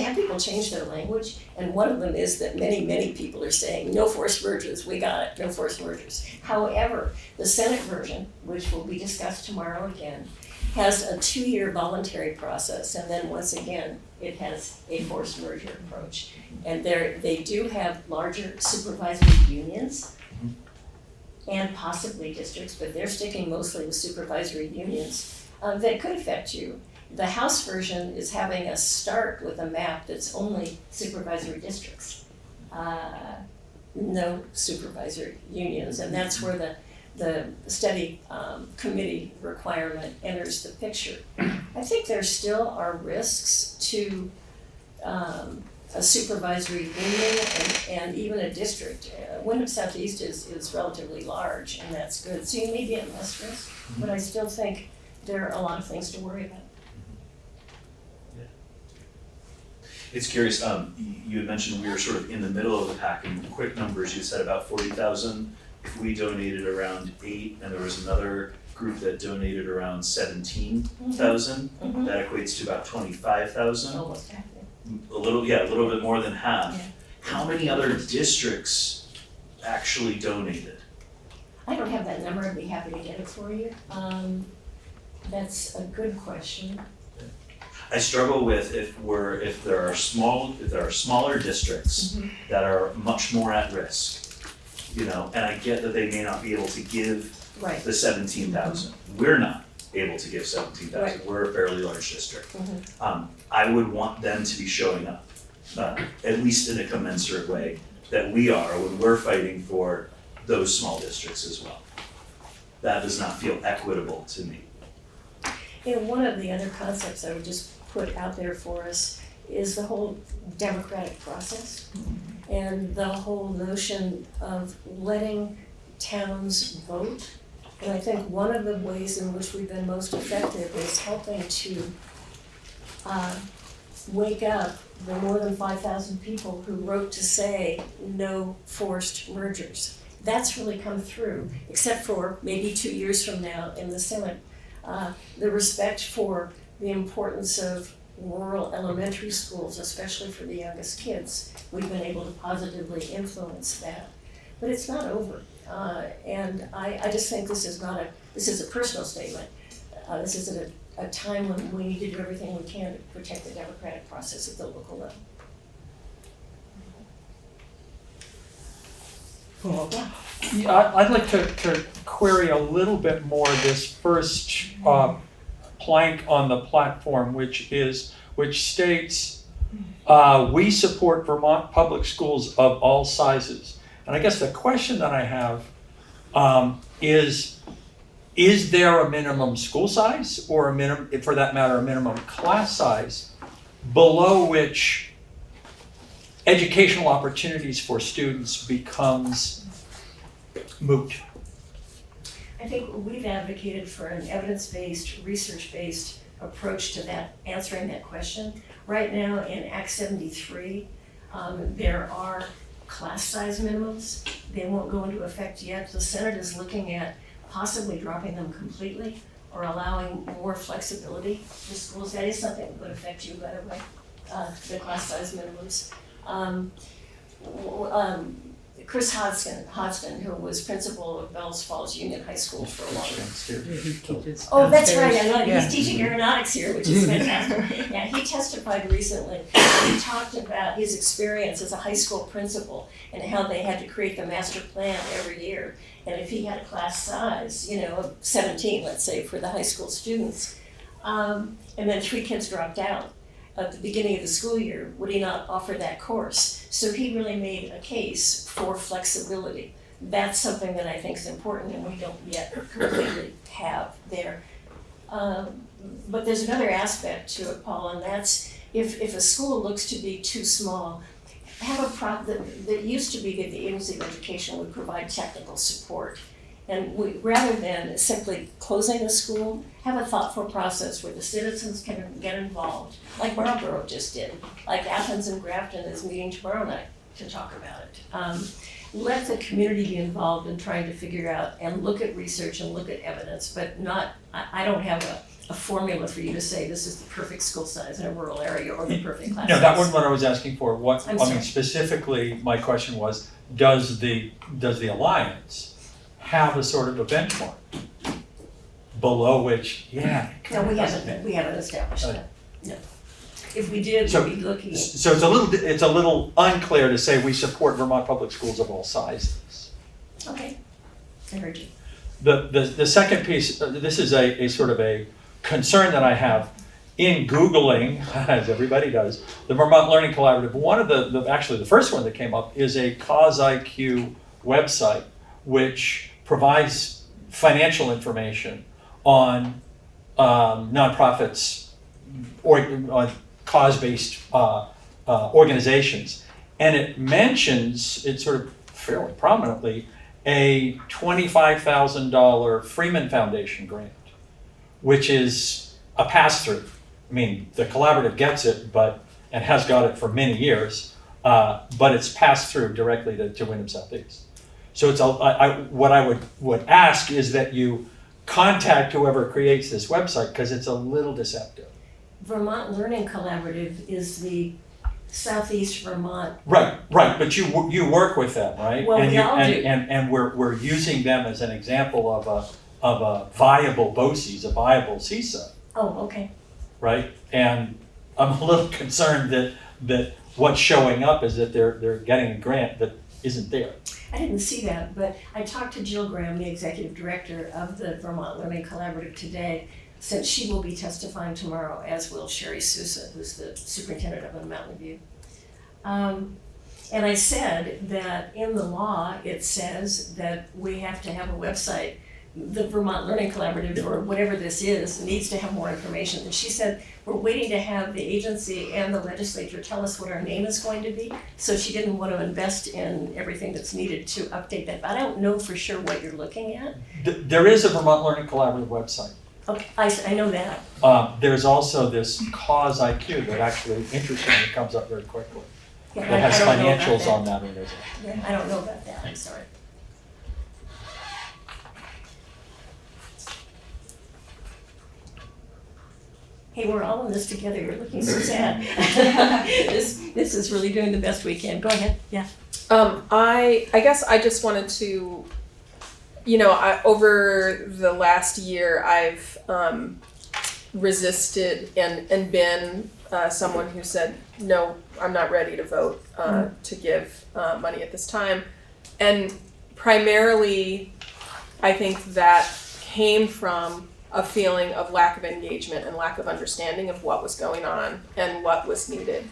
have people change their language, and one of them is that many people are saying, no forced mergers, we got it, no forced mergers. However, the Senate version, which will be discussed tomorrow again, has a 2-year voluntary process, and then once again, it has a forced merger approach. And they do have larger supervisory unions, and possibly districts, but they're sticking mostly with supervisory unions, that could affect you. The House version is having us start with a map that's only supervisory districts, no supervisory unions, and that's where the study committee requirement enters the picture. I think there still are risks to a supervisory union and even a district. Windham Southeast is relatively large, and that's good. So you may be at less risk, but I still think there are a lot of things to worry about. It's curious, you had mentioned we were sort of in the middle of the pack, and quick numbers, you said about 40,000. If we donated around 8, and there was another group that donated around 17,000, that equates to about 25,000. Almost half. A little bit more than half. Yeah. How many other districts actually donated? I don't have that number. I'd be happy to get it for you. That's a good question. I struggle with if there are smaller districts that are much more at risk, you know, and I get that they may not be able to give the 17,000. We're not able to give 17,000. Right. We're a fairly large district. I would want them to be showing up, at least in a commensurate way that we are when we're fighting for those small districts as well. That does not feel equitable to me. You know, one of the other concepts I would just put out there for us is the whole democratic process and the whole notion of letting towns vote. And I think one of the ways in which we've been most effective is helping to wake up the more than 5,000 people who wrote to say no forced mergers. That's really come through, except for maybe 2 years from now in the Senate. The respect for the importance of rural elementary schools, especially for the youngest kids. We've been able to positively influence that. But it's not over. And I just think this is a personal statement. This is at a time when we need to do everything we can to protect the democratic process at the local level. Yeah, I'd like to query a little bit more this first plank on the platform, which states we support Vermont public schools of all sizes. And I guess the question that I have is there a minimum school size or a minimum, for that matter, a minimum class size below which educational opportunities for students becomes moot? I think we've advocated for an evidence-based, research-based approach to that, answering that question. Right now in Act 73, there are class size minimums. They won't go into effect yet. The Senate is looking at possibly dropping them completely or allowing more flexibility for schools. That is something that would affect you, by the way, the class size minimums. Chris Hodgson, who was principal of Bells Falls Union High School for a long time. Oh, that's right, I know, he's teaching aeronautics here, which is fantastic. Yeah, he testified recently. He talked about his experience as a high school principal and how they had to create the master plan every year. And if he had a class size, of 17, let's say, for the high school students, and then 3 kids dropped out at the beginning of the school year, would he not offer that course? So he really made a case for flexibility. That's something that I think is important and we don't yet completely have there. But there's another aspect to it, Paul, and that's if a school looks to be too small, have that used to be that the Agency of Education would provide technical support. And rather than simply closing the school, have a thoughtful process where the citizens can get involved, like Brattleboro just did, like Athens and Grafton is meeting tomorrow night to talk about it. Let the community be involved in trying to figure out and look at research and look at evidence, but I don't have a formula for you to say this is the perfect school size in a rural area or the perfect class size. No, that wasn't what I was asking for. Specifically, my question was, does the Alliance have a sort of a benchmark below which, No, we haven't established that. No. If we did, we'd be looking at. So it's a little unclear to say we support Vermont public schools of all sizes. Okay, I heard you. The second piece, this is a sort of a concern that I have in Googling, as everybody does, the Vermont Learning Collaborative. One of actually the first one that came up is a CAUSE IQ website, which provides financial information on nonprofits or on cause-based organizations. And it mentions, it sort of fairly prominently, a $25,000 Freeman Foundation grant, which is a pass-through. I mean, the collaborative gets it, and has got it for many years, but it's passed through directly to Windham Southeast. So it's what I would ask is that you contact whoever creates this website, because it's a little deceptive. Vermont Learning Collaborative is the Southeast Vermont. Right, but you work with them, right? Well, and we all do. And we're using them as an example of a viable BOCES, a viable CISA. Oh, okay. Right? And I'm a little concerned that what's showing up is that they're getting a grant that isn't there. I didn't see that, but I talked to Jill Graham, the executive director of the Vermont Learning Collaborative today, since she will be testifying tomorrow, as will Sherry Sousa, who's the superintendent of Mountain View. And I said that in the law, it says that we have to have a website. The Vermont Learning Collaborative, or whatever this is, needs to have more information. And she said, we're waiting to have the agency and the legislature tell us what our name is going to be. So she didn't want to invest in everything that's needed to update that. But I don't know for sure what you're looking at. There is a Vermont Learning Collaborative website. Okay, I know that. There's also this Cause IQ that actually, interestingly, comes up very quickly. Yeah, That has I don't know about financials that. on that organization. Yeah, I don't know about that, I'm sorry. Hey, we're all in this together, you're looking so sad. This is really doing the best we can. Go ahead, yeah. I guess I just wanted to, over the last year, I've resisted and been someone who said, no, I'm not ready to vote to give money at this time. And primarily, I think that came from a feeling of lack of engagement and lack of understanding of what was going on and what was needed.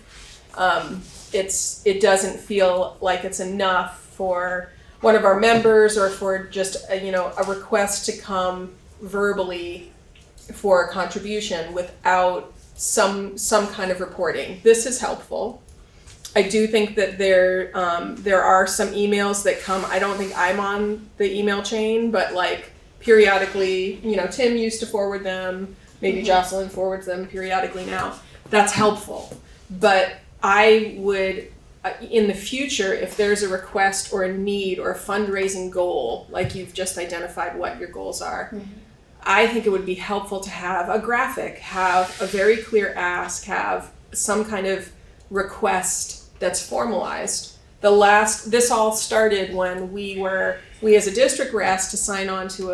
It doesn't feel like it's enough for one of our members or for just a request to come verbally for a contribution without some kind of reporting. This is helpful. I do think that there are some emails that come. I don't think I'm on the email chain, but like periodically, Tim used to forward them. Maybe Jocelyn forwards them periodically now. That's helpful. But I would, in the future, if there's a request or a need or a fundraising goal, like you've just identified what your goals are, I think it would be helpful to have a graphic, have a very clear ask, have some kind of request that's formalized. This all started when we as a district were asked to sign on to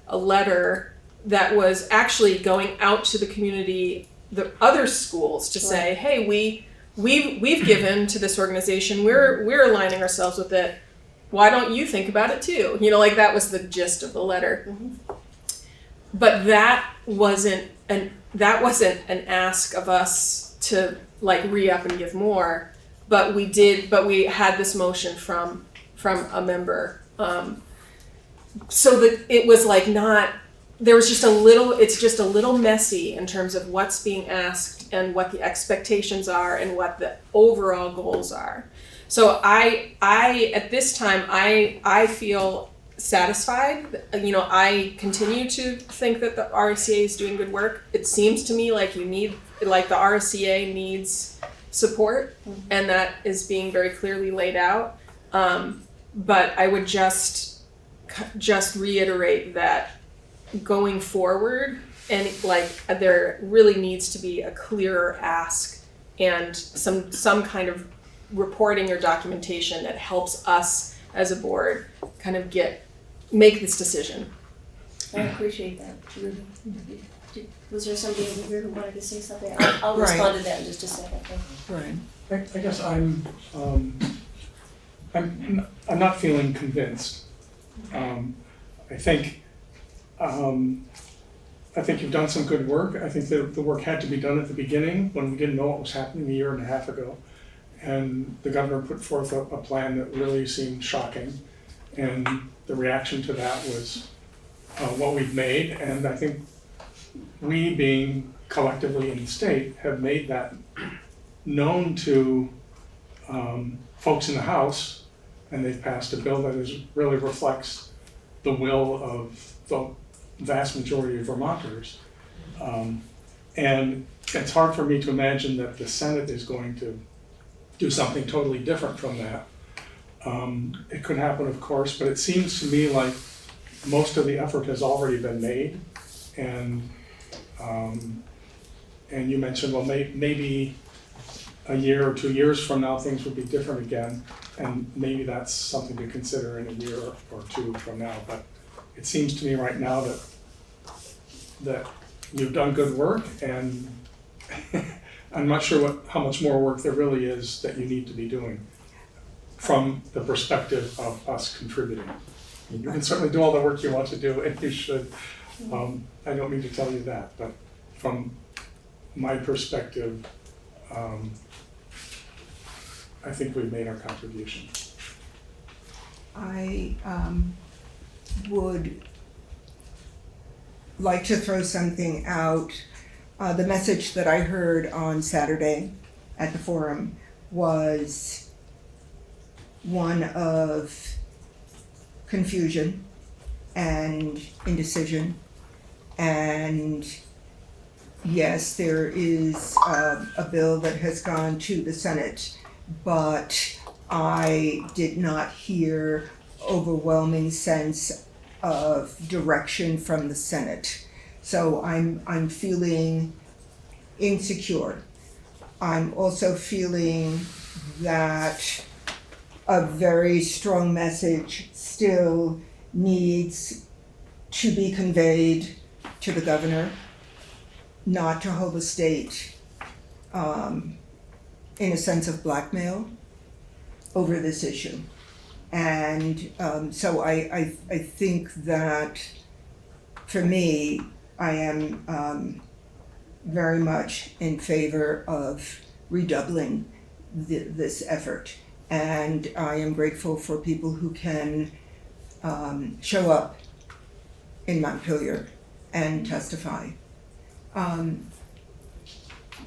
a letter that was actually going out to the community, the other schools, to say, hey, we've given to this organization, we're aligning ourselves with it. Why don't you think about it too? That was the gist of the letter. But that wasn't an ask of us to re-up and give more. But we had this motion from a member. So that it was it's just a little messy in terms of what's being asked and what the expectations are and what the overall goals are. So I at this time, I feel satisfied. I continue to think that the RSCA is doing good work. It seems to me like the RSCA needs support, and that is being very clearly laid out. But I would just reiterate that going forward, and there really needs to be a clearer ask and some kind of reporting or documentation that helps us as a board kind of make this decision. I appreciate that. Was there somebody over here who wanted to say something? I'll respond to that in just a second. Right. I guess I'm not feeling convinced. I think you've done some good work. I think that the work had to be done at the beginning when we didn't know what was happening a year and a half ago. And the governor put forth a plan that really seemed shocking. And the reaction to that was what we've made, and I think we, being collectively in the state, have made that known to folks in the House, and they've passed a bill that really reflects the will of the vast majority of Vermonters. And it's hard for me to imagine that the Senate is going to do something totally different from that. It could happen, of course, but it seems to me like most of the effort has already been made. And you mentioned, well, maybe a year or 2 years from now, things will be different again. And maybe that's something to consider in a year or two from now. But it seems to me right now that you've done good work, and I'm not sure how much more work there really is that you need to be doing from the perspective of us contributing. You can certainly do all the work you want to do, and you should. I don't mean to tell you that, but from my perspective, I think we've made our contribution. I would like to throw something out. The message that I heard on Saturday at the forum was one of confusion and indecision. And yes, there is a bill that has gone to the Senate, but I did not hear overwhelming sense of direction from the Senate. So I'm feeling insecure. I'm also feeling that a very strong message still needs to be conveyed to the governor, not to hold the state in a sense of blackmail over this issue. And so I think that for me, I am very much in favor of redoubling this effort. And I am grateful for people who can show up in Montpelier and testify.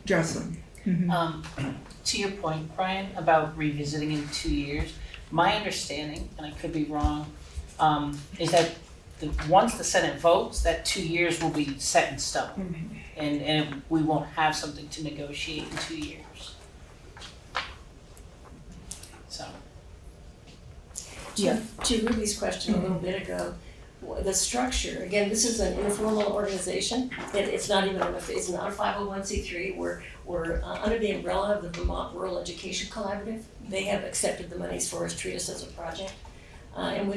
Jocelyn. To your point, Brian, about revisiting in 2 years, my understanding, and I could be wrong, is that once the Senate votes, that 2 years will be set in stone. And we won't have something to negotiate in 2 years. So. To Ruby's question a little bit ago, the structure, again, this is an informal organization. It's not even it's not a 501c3. We're under the umbrella of the Vermont Rural Education Collaborative. They have accepted the monies for us, treat us as a project. And we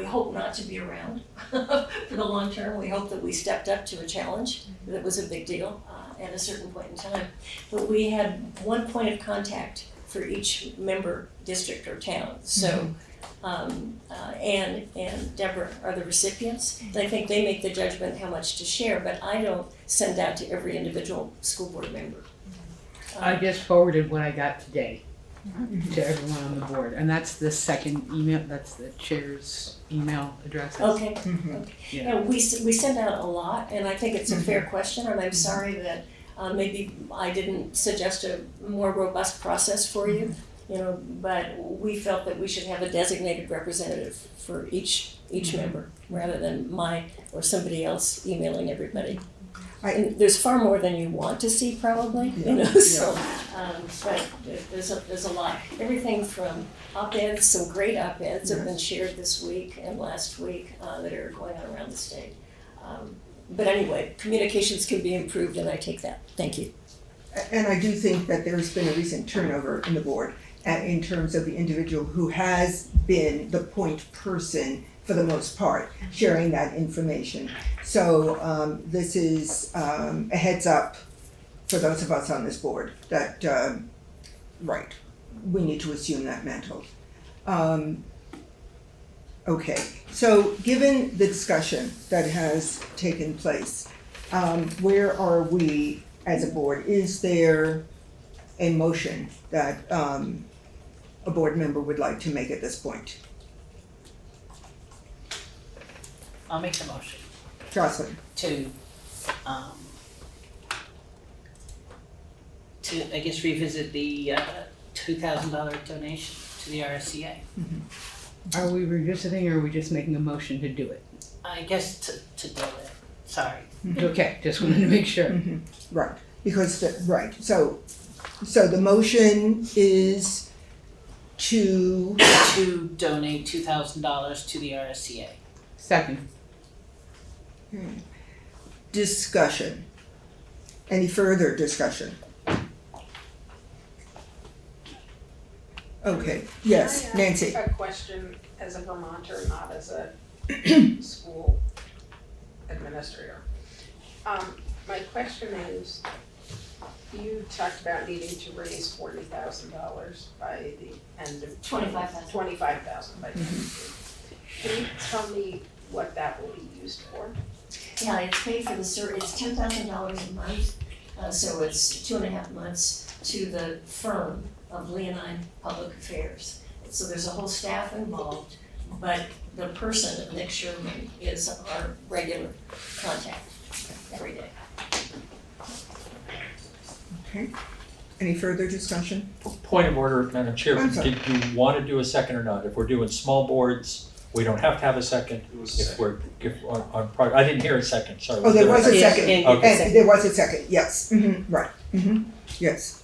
hope not to be around for the long term. We hope that we stepped up to a challenge that was a big deal at a certain point in time. But we had one point of contact for each member district or town. So Anne and Deborah are the recipients. And I think they make the judgment how much to share, but I don't send out to every individual school board member. I just forwarded what I got today to everyone on the board, and that's the second email, that's the chair's email addresses. Okay. Yeah, we send out a lot, and I think it's a fair question, and I'm sorry that maybe I didn't suggest a more robust process for you, but we felt that we should have a designated representative for each member rather than or somebody else emailing everybody. And there's far more than you want to see, probably, so, but there's a lot. Everything from op-eds, some great op-eds have been shared this week and last week that are going on around the state. But anyway, communications can be improved, and I take that. Thank you. And I do think that there's been a recent turnover in the board in terms of the individual who has been the point person for the most part, sharing that information. So this is a heads up for those of us on this board that, right, we need to assume that mantle. Okay, so given the discussion that has taken place, where are we as a board? Is there a motion that a board member would like to make at this point? I'll make the motion Jocelyn, um, to, I guess, revisit the, $2,000 donation to the RSCA. Are we revisiting or are we just making a motion to do it? I guess to do it, sorry. Okay, just wanted to make sure. right, because, so the motion is to, To donate $2,000 to the RSCA. Second. discussion. Any further discussion? Okay, yes, Nancy. I have a question as a Vermonter, not as a school administrator. My question is, you talked about needing to raise $40,000 by the end of. 25,000. 25,000 by the end of June. Can you tell me what that will be used for? Yeah, it's paid for it's $10,000 a month, so it's 2.5 months to the firm of Leonine Public Affairs. So there's a whole staff involved, but the person, Nick Sherman, is our regular contact every day. Okay, any further discussion? Point of order, Madam Chair, I'm sorry. did you want to do a second or not? If we're doing small boards, we don't have to have a second. I didn't hear a second, sorry. Oh, there was a second, Okay. and there was a second, yes, right, yes.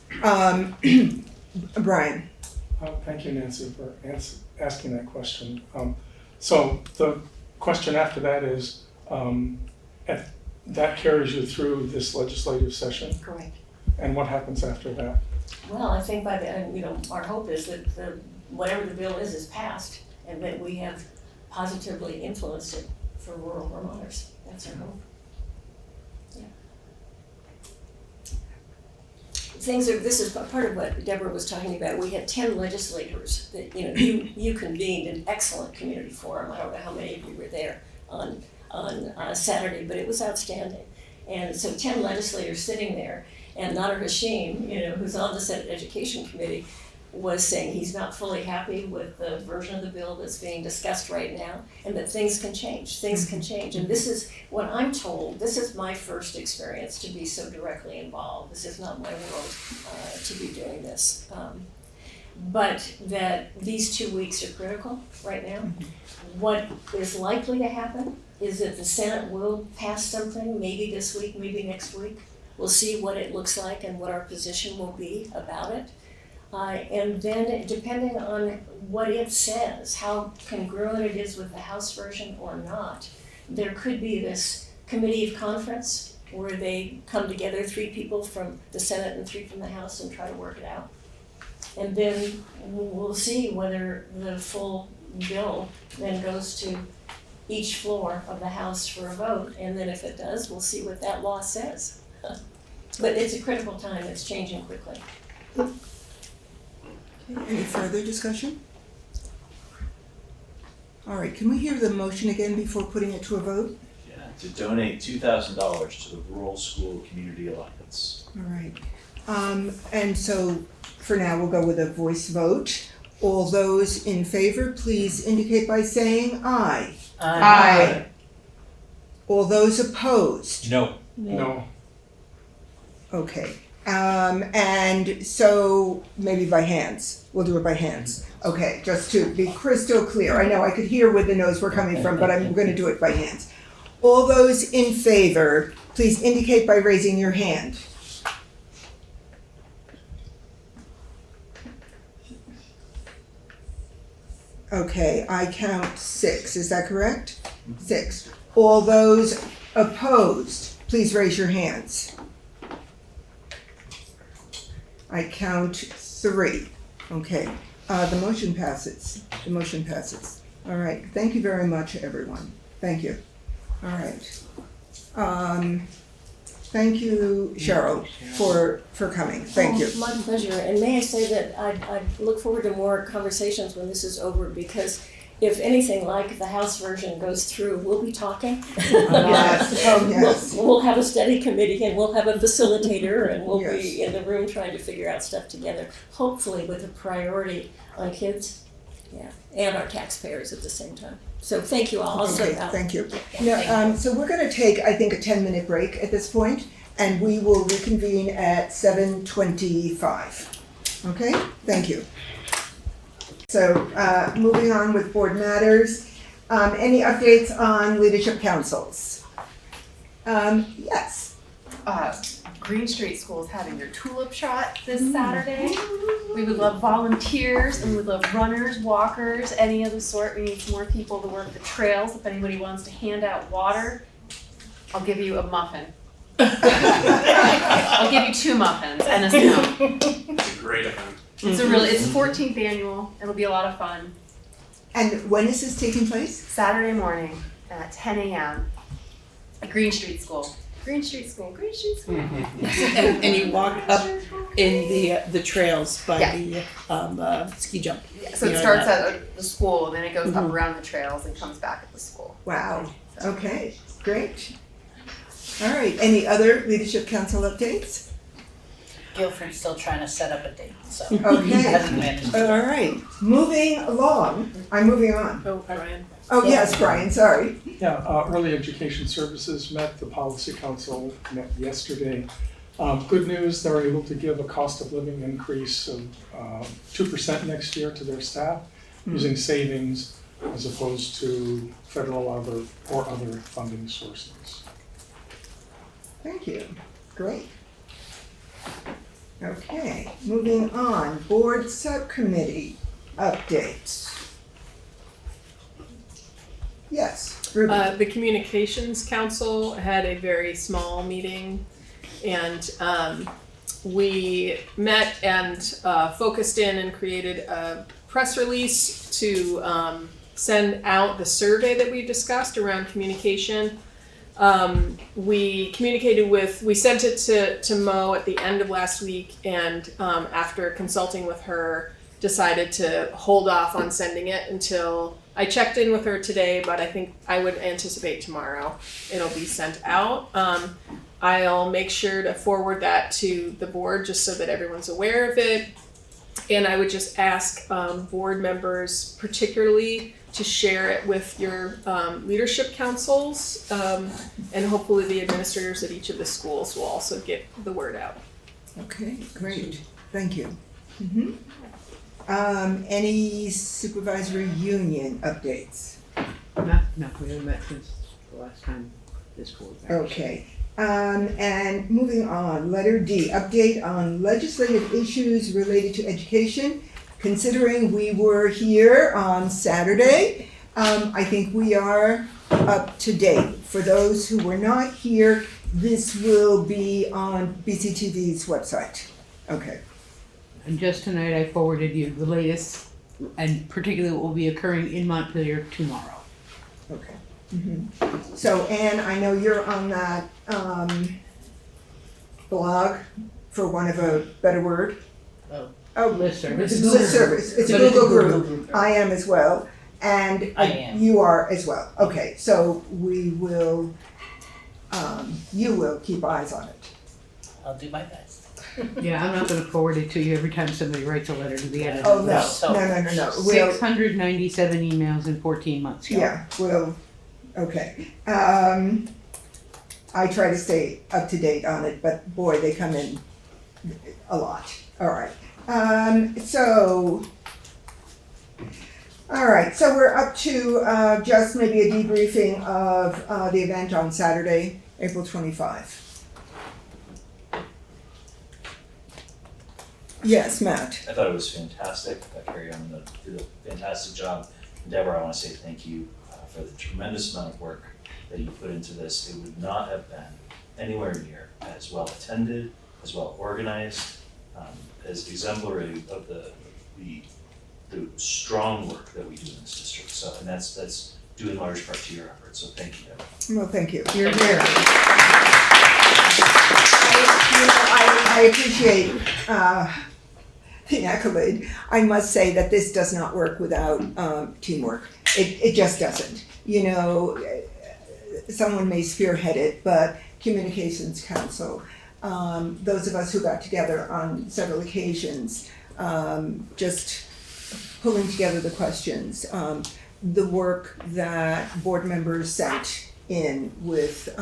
Brian, Thank you, Nancy, for asking that question. So the question after that is, that carries you through this legislative session? Correct. And what happens after that? Well, I think by the end, our hope is that whatever the bill is passed, and that we have positively influenced it for rural Vermonters. That's our hope. Yeah. This is part of what Deborah was talking about. We had 10 legislators that, you convened an excellent community forum. I don't know how many of you were there on Saturday, but it was outstanding. And so 10 legislators sitting there, and Nader Hashim, who's on the Senate Education Committee, was saying he's not fully happy with the version of the bill that's being discussed right now, and that things can change. Things can change. And this is what I'm told. This is my first experience to be so directly involved. This is not my world to be doing this. But that these 2 weeks are critical right now. What is likely to happen is that the Senate will pass something, maybe this week, maybe next week. We'll see what it looks like and what our position will be about it. And then depending on what it says, how congruent it is with the House version or not, there could be this committee of conference where they come together, 3 people from the Senate and 3 from the House, and try to work it out. And then we'll see whether the full bill then goes to each floor of the House for a vote. And then if it does, we'll see what that law says. But it's a critical time. It's changing quickly. any further discussion? All right, can we hear the motion again before putting it to a vote? Yeah, to donate $2,000 to the Rural School Community Alliance. All right, and so for now, we'll go with a voice vote. All those in favor, please indicate by saying aye. Aye. All those opposed? No. No. Okay, and so maybe by hands, we'll do it by hands. Okay, just to be crystal clear, I know I could hear where the no's were coming from, but I'm gonna do it by hands. All those in favor, please indicate by raising your hand. Okay, I count 6, is that correct? 6. All those opposed, please raise your hands. I count 3. Okay, the motion passes. The motion passes. All right, thank you very much, everyone. Thank you. All right. Thank you, Cheryl, for coming. Thank you. My pleasure. And may I say that I look forward to more conversations when this is over, because if anything like the House version goes through, we'll be talking. Yes. Oh, yes. We'll have a study committee, and we'll have a facilitator, and we'll Yes. be in the room trying to figure out stuff together, hopefully with a priority on kids, and our taxpayers at the same time. So thank you all. Okay, thank you. Yeah, thank you. So we're gonna take, I think, a 10-minute break at this point, and we will reconvene at 7:25. Okay, thank you. So, moving on with board matters, any updates on leadership councils? Yes. Green Street School is having their tulip shot this Saturday. We would love volunteers and we would love runners, walkers, any of the sort. We need some more people to work the trails. If anybody wants to hand out water, I'll give you a muffin. I'll give you 2 muffins and a spoon. It's a great event. It's the 14th annual. It'll be a lot of fun. And when is this taking place? Saturday morning at 10 a.m. at Green Street School. Green Street School, Green Street School. And you walk up in the trails by the ski jump. Yeah, so it starts at the school, and then it goes up around the trails and comes back at the school. Wow, okay, great. All right, any other leadership council updates? Guilford's still trying to set up a date, so. Okay. Hasn't managed. All right, moving along, I'm moving on. Oh, Brian. Oh, yes, Brian, sorry. Yeah, Early Education Services met, the Policy Council met yesterday. Good news, they're able to give a cost of living increase of 2% next year to their staff using savings as opposed to federal or other funding sources. Thank you, great. Okay, moving on, board subcommittee updates. Yes, Ruby. The Communications Council had a very small meeting, and we met and focused in and created a press release to send out the survey that we discussed around communication. We sent it to Mo at the end of last week, and after consulting with her, decided to hold off on sending it until I checked in with her today, but I think I would anticipate tomorrow it'll be sent out. I'll make sure to forward that to the board just so that everyone's aware of it. And I would just ask board members particularly to share it with your leadership councils, and hopefully the administrators at each of the schools will also get the word out. Okay, great, thank you. Any supervisory union updates? No, we haven't met since the last time this school was there. Okay, and moving on, letter D, update on legislative issues related to education. Considering we were here on Saturday, I think we are up to date. For those who were not here, this will be on BCTV's website. Okay. And just tonight I forwarded you the latest, and particularly what will be occurring in Montpelier tomorrow. Okay. So Anne, I know you're on that blog, for want of a better word. Listserv. It's a listserv. It's a Google group. I am as well, and I am. you are as well. Okay, so we will. You will keep eyes on it. I'll do my best. Yeah, I'm not gonna forward it to you every time somebody writes a letter to the editor. Oh no. We'll, 697 emails in 14 months. yeah, we'll. Okay. I try to stay up to date on it, but boy, they come in a lot. All right. So we're up to just maybe a debriefing of the event on Saturday, April 25. Yes, Matt. I thought it was fantastic. Carrie Underwood did a fantastic job. And Deborah, I want to say thank you for the tremendous amount of work that you put into this. It would not have been anywhere near as well attended, as well organized, as exemplary of the strong work that we do in this district. So, and that's due in large part to your efforts. So thank you, Deborah. Well, thank you. You're here. I appreciate the accolade. I must say that this does not work without teamwork. It just doesn't. You know, someone may spearhead it, but Communications Council, those of us who got together on several occasions, just pulling together the questions, the work that board members sent in with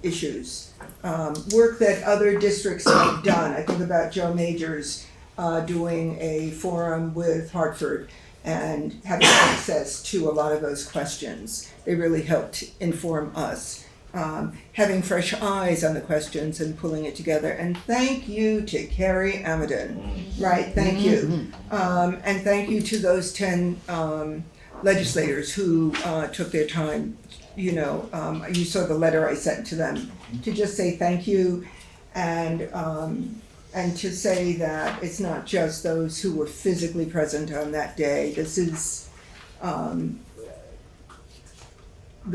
issues. Work that other districts have done. I think about Joe Majors doing a forum with Hartford and having access to a lot of those questions. They really helped inform us. Having fresh eyes on the questions and pulling it together. And thank you to Carrie Amadon, right, thank you. And thank you to those 10 legislators who took their time. You know, you saw the letter I sent to them to just say thank you and to say that it's not just those who were physically present on that day. This is going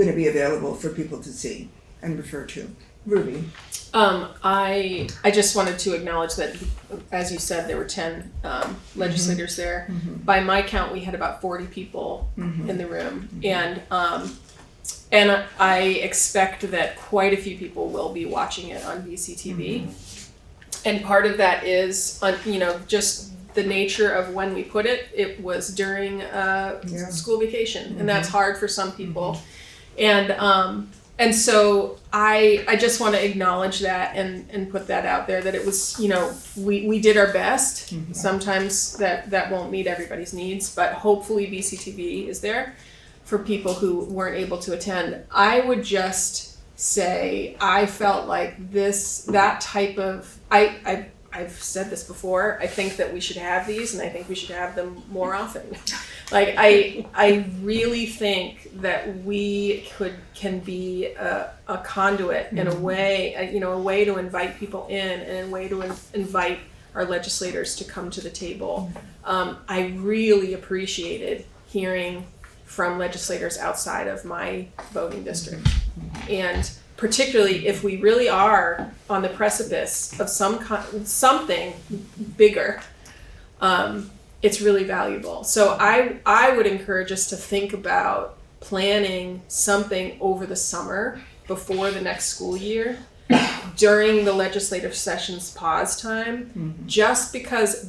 to be available for people to see and refer to. Ruby. I just wanted to acknowledge that, as you said, there were 10 legislators there. By my count, we had about 40 people in the room, and I expect that quite a few people will be watching it on VCTV. And part of that is, you know, just the nature of when we put it. It was during school vacation, and that's hard for some people. And so I just want to acknowledge that and put that out there, that it was, you know, we did our best. Sometimes that won't meet everybody's needs, but hopefully VCTV is there for people who weren't able to attend. I would just say I felt like that type of, I've said this before, I think that we should have these, and I think we should have them more often. Like, I really think that we can be a conduit in a way, you know, a way to invite people in and a way to invite our legislators to come to the table. I really appreciated hearing from legislators outside of my voting district. And particularly if we really are on the precipice of something bigger, it's really valuable. So I would encourage us to think about planning something over the summer before the next school year, during the legislative session's pause time, just because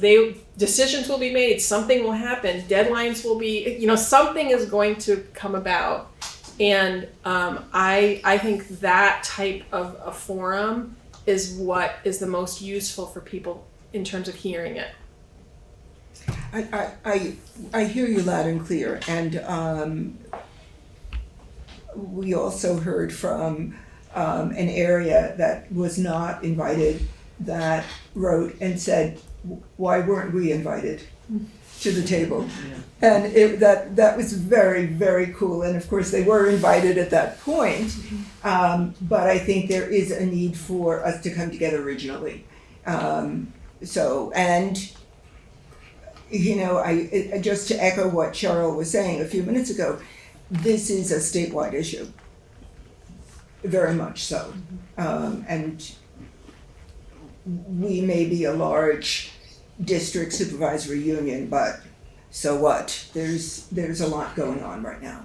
decisions will be made, something will happen, deadlines will be, you know, something is going to come about. And I think that type of a forum is what is the most useful for people in terms of hearing it. I hear you loud and clear, and we also heard from an area that was not invited that wrote and said, why weren't we invited to the table? And that was very, very cool. And of course they were invited at that point, but I think there is a need for us to come together regionally. And you know, I just to echo what Cheryl was saying a few minutes ago, this is a statewide issue, very much so. And we may be a large district supervisory union, but so what? There's a lot going on right now.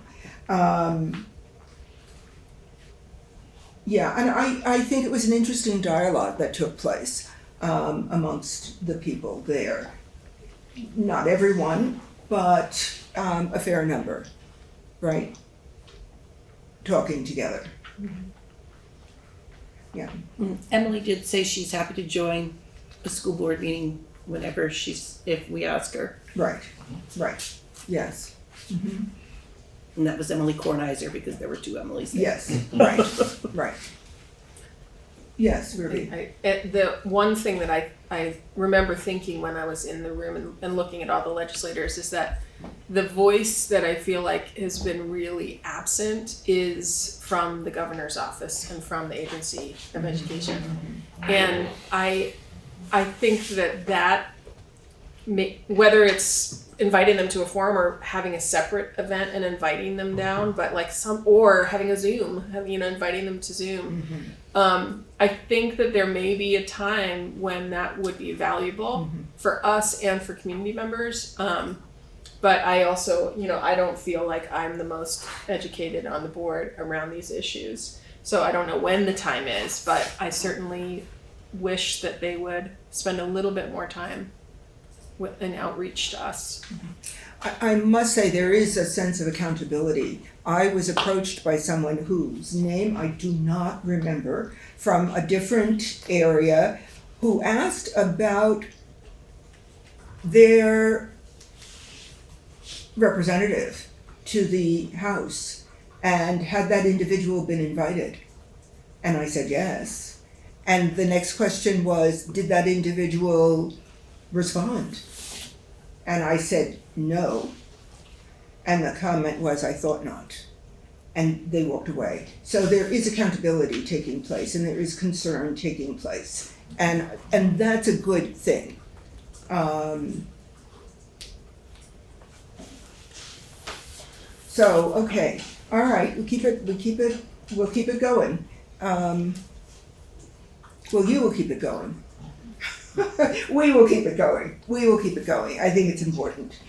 Yeah, and I think it was an interesting dialogue that took place amongst the people there. Not everyone, but a fair number, right? Talking together. Yeah. Emily did say she's happy to join a school board meeting whenever if we ask her. Right, yes. And that was Emily Kornheiser, because there were two Emilys there. Yes, right. Yes, Ruby. The one thing that I remember thinking when I was in the room and looking at all the legislators is that the voice that I feel like has been really absent is from the governor's office and from the Agency of Education. And I think that whether it's inviting them to a forum or having a separate event and inviting them down, but or having a Zoom, inviting them to Zoom. I think that there may be a time when that would be valuable for us and for community members. But I also, I don't feel like I'm the most educated on the board around these issues. So I don't know when the time is, but I certainly wish that they would spend a little bit more time an outreach to us. I must say, there is a sense of accountability. I was approached by someone whose name I do not remember, from a different area, who asked about their representative to the House, and had that individual been invited? And I said yes. And the next question was, did that individual respond? And I said no. And the comment was, I thought not. And they walked away. So there is accountability taking place, and there is concern taking place. And that's a good thing. So, okay, all right, we'll keep it going. Well, you will keep it going. We will keep it going. I think it's important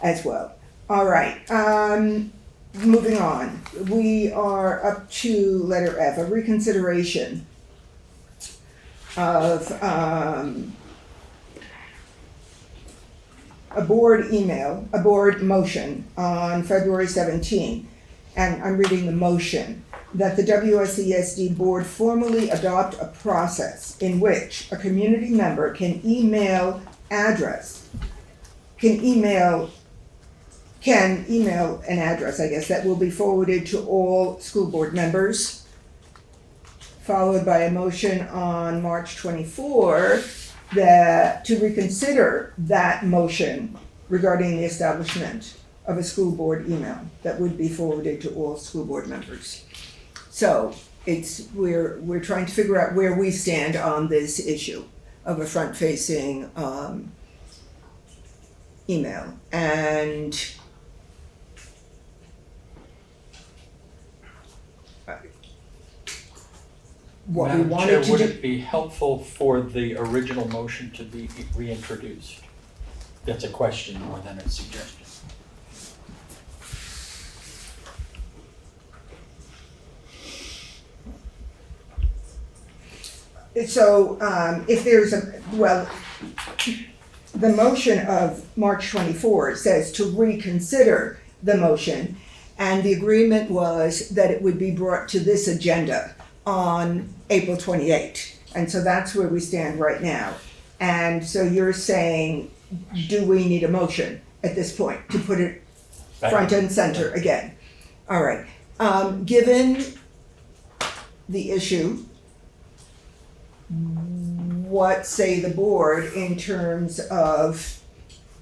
as well. All right, moving on. We are up to letter F, a reconsideration of a board motion on February 17. And I'm reading the motion, that the WSESD board formally adopt a process in which a community member can email an address, I guess, that will be forwarded to all school board members, followed by a motion on March 24 to reconsider that motion regarding the establishment of a school board email that would be forwarded to all school board members. So we're trying to figure out where we stand on this issue of a front-facing email. And what we Madam wanted Chair, to would do. it be helpful for the original motion to be reintroduced? That's a question more than a suggestion. So if there's the motion of March 24 says to reconsider the motion, and the agreement was that it would be brought to this agenda on April 28. And so that's where we stand right now. And so you're saying, do we need a motion at this point to put it front and center again? All right. Given the issue, what say the board in terms of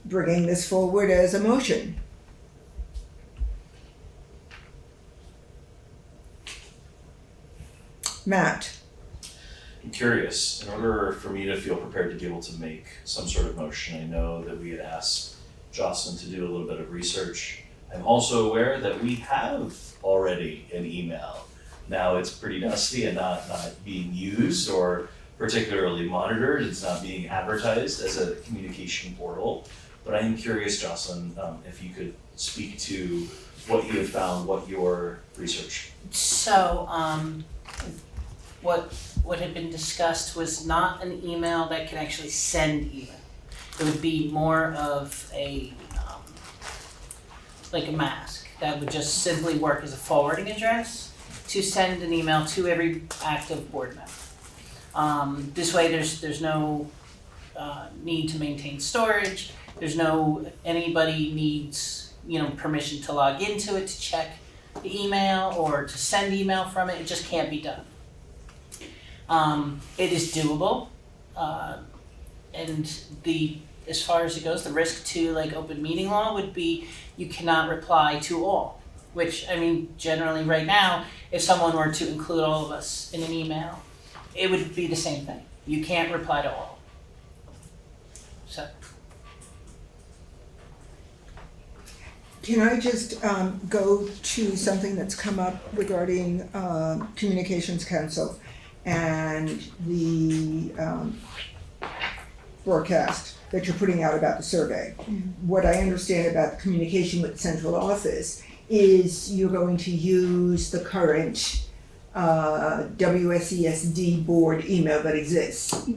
bringing this forward as a motion? Matt? I'm curious, in order for me to feel prepared to be able to make some sort of motion, I know that we had asked Jocelyn to do a little bit of research. I'm also aware that we have already an email. Now it's pretty dusty and not being used or particularly monitored. It's not being advertised as a communication portal. But I am curious, Jocelyn, if you could speak to what you have found, what your research. So, what had been discussed was not an email that can actually send email. It would be more of a, like a mask that would just simply work as a forwarding address to send an email to every active board member. This way there's no need to maintain storage. There's anybody needs, permission to log into it to check the email or to send email from it. It just can't be done. It is doable, and as far as it goes, the risk to open meeting law would be you cannot reply to all, which generally right now, if someone were to include all of us in an email, it would be the same thing. You can't reply to all. So. Can I just go to something that's come up regarding Communications Council and the broadcast that you're putting out about the survey? What I understand about the communication with the central office is you're going to use the current WSESD board email that exists?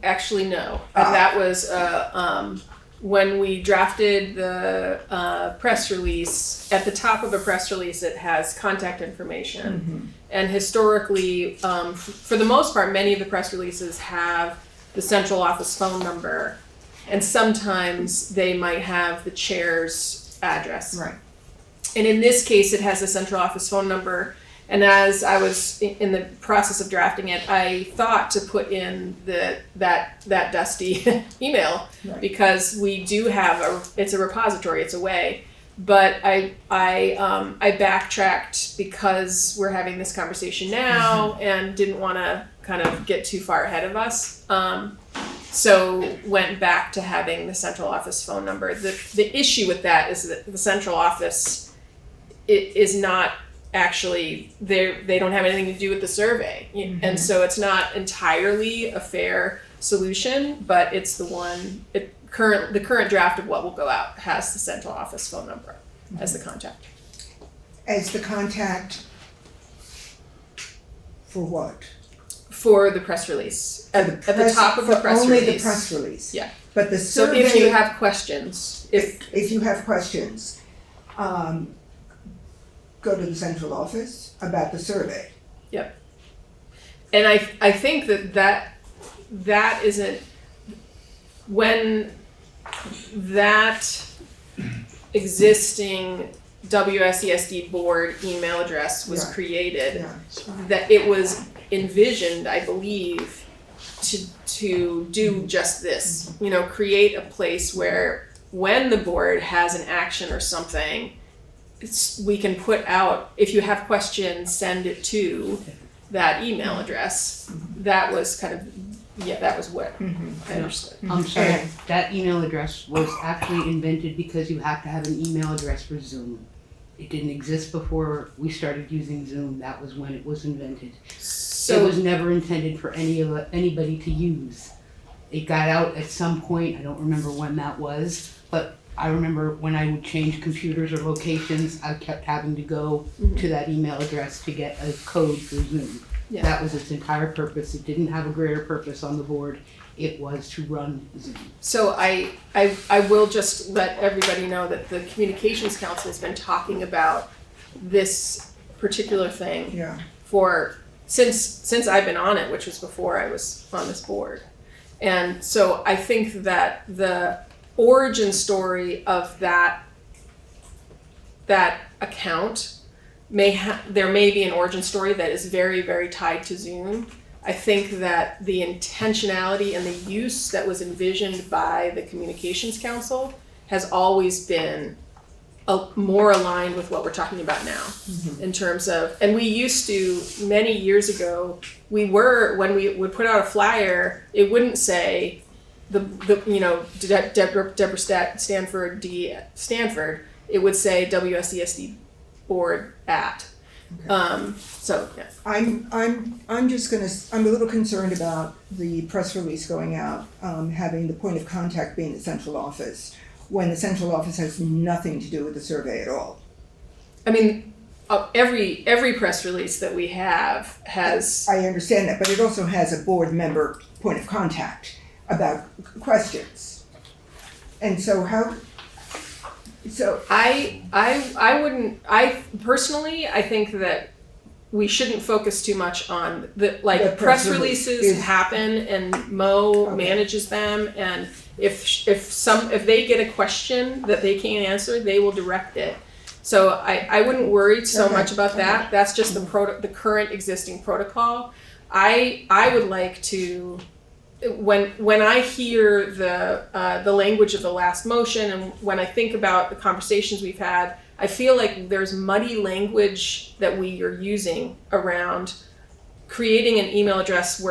Actually, no. That was when we drafted the press release. At the top of a press release, it has contact information. And historically, for the most part, many of the press releases have the central office phone number, and sometimes they might have the chair's address. Right. And in this case, it has the central office phone number. And as I was in the process of drafting it, I thought to put in that dusty email, Right. because we do have it's a repository, it's a way. But I backtracked because we're having this conversation now and didn't want to kind of get too far ahead of us. So went back to having the central office phone number. The issue with that is that the central office is not actually, they don't have anything to do with the survey. And so it's not entirely a fair solution, but it's the one, the current draft of what will go out has the central office phone number as the contact. As the contact for what? For the press release. At the top of the press only release. the press release? Yeah. But the So survey. if you have questions, if you have questions, go to the central office about the survey. Yep. And I think that isn't, when that existing WSESD board email address was created, that it was envisioned, I believe, to do just this, create a place where when the board has an action or something, we can put out, if you have questions, send it to that email address. That was kind of, that was what I understood. I'm sorry, that email address was actually invented because you have to have an email address for Zoom. It didn't exist before we started using Zoom. That was when it was invented. So it was never intended for anybody to use. It got out at some point, I don't remember when that was, but I remember when I would change computers or locations, I kept having to go to that email address to get a code for Zoom. Yeah. That was its entire purpose. It didn't have a greater purpose on the board. It was to run Zoom. So I will just let everybody know that the Communications Council has been talking about this particular thing for since I've been on it, which was before I was on this board. And so I think that the origin story of that account there may be an origin story that is very, very tied to Zoom. I think that the intentionality and the use that was envisioned by the Communications Council has always been more aligned with what we're talking about now in terms of, and we used to, many years ago, when we would put out a flyer, it wouldn't say Deborah Stanford D. Stanford, it would say WSESD board at. So yeah. I'm a little concerned about the press release going out, having the point of contact being the central office, when the central office has nothing to do with the survey at all. I mean, every press release that we have has. I understand that, but it also has a board member point of contact about questions. And so I personally, I think that we shouldn't focus too much on the press releases happen and Mo manages them, and if they get a question that they can't answer, they will direct it. So I wouldn't worry so much about that. That's just the current existing protocol. I would like to, when I hear the language of the last motion, and when I think about the conversations we've had, I feel like there's muddy language that we are using around creating an email address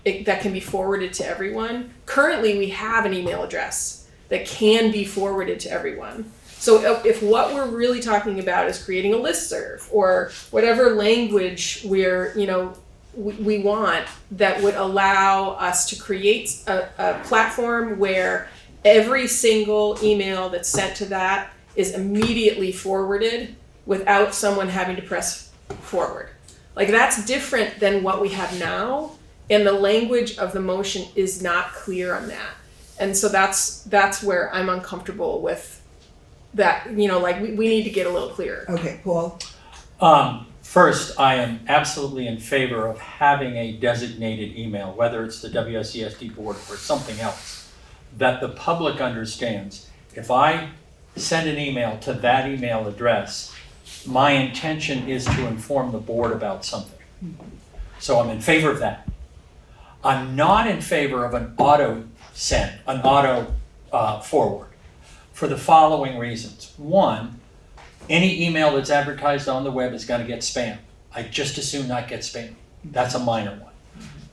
that can be forwarded to everyone. Currently, we have an email address that can be forwarded to everyone. So if what we're really talking about is creating a listserv or whatever language we want that would allow us to create a platform where every single email that's sent to that is immediately forwarded without someone having to press forward. Like that's different than what we have now, and the language of the motion is not clear on that. And so that's where I'm uncomfortable with that, like we need to get a little clearer. Okay, Paul? First, I am absolutely in favor of having a designated email, whether it's the WSESD board or something else, that the public understands. If I send an email to that email address, my intention is to inform the board about something. So I'm in favor of that. I'm not in favor of an auto send, an auto forward, for the following reasons. One, any email that's advertised on the web is going to get spam. I just as soon not get spam. That's a minor one.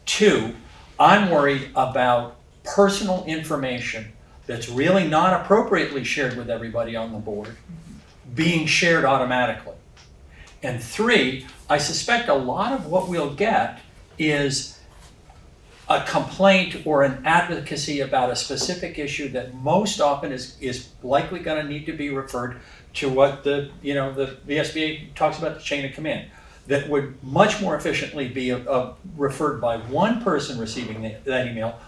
Two, I'm worried about personal information that's really not appropriately shared with everybody on the board being shared automatically. And three, I suspect a lot of what we'll get is a complaint or an advocacy about a specific issue that most often is likely going to need to be referred to what the SBA talks about, the chain of command, that would much more efficiently be referred by one person receiving that email,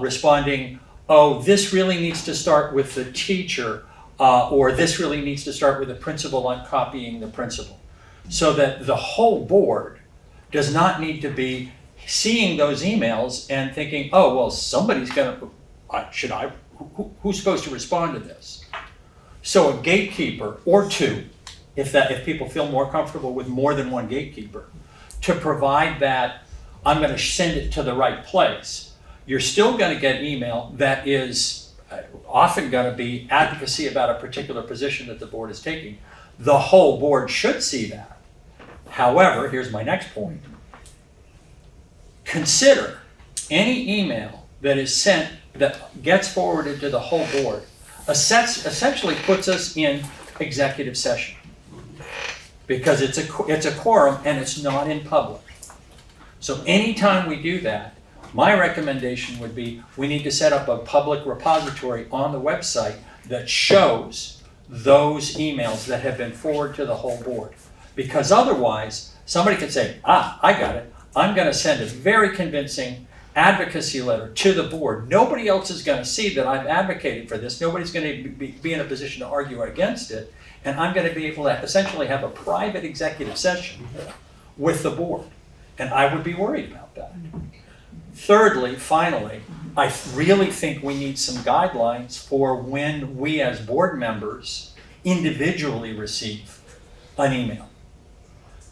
responding, oh, this really needs to start with the teacher, or this really needs to start with the principal, I'm copying the principal. So that the whole board does not need to be seeing those emails and thinking, oh, well, somebody's going to, who's supposed to respond to this? So a gatekeeper or two, if people feel more comfortable with more than one gatekeeper, to provide that, I'm going to send it to the right place. You're still going to get email that is often going to be advocacy about a particular position that the board is taking. The whole board should see that. However, here's my next point. Consider any email that is sent that gets forwarded to the whole board essentially puts us in executive session because it's a quorum and it's not in public. So anytime we do that, my recommendation would be we need to set up a public repository on the website that shows those emails that have been forwarded to the whole board. Because otherwise, somebody could say, I got it. I'm going to send a very convincing advocacy letter to the board. Nobody else is going to see that I've advocated for this. Nobody's going to be in a position to argue against it. And I'm going to be able to essentially have a private executive session with the board. And I would be worried about that. Thirdly, finally, I really think we need some guidelines for when we as board members individually receive an email.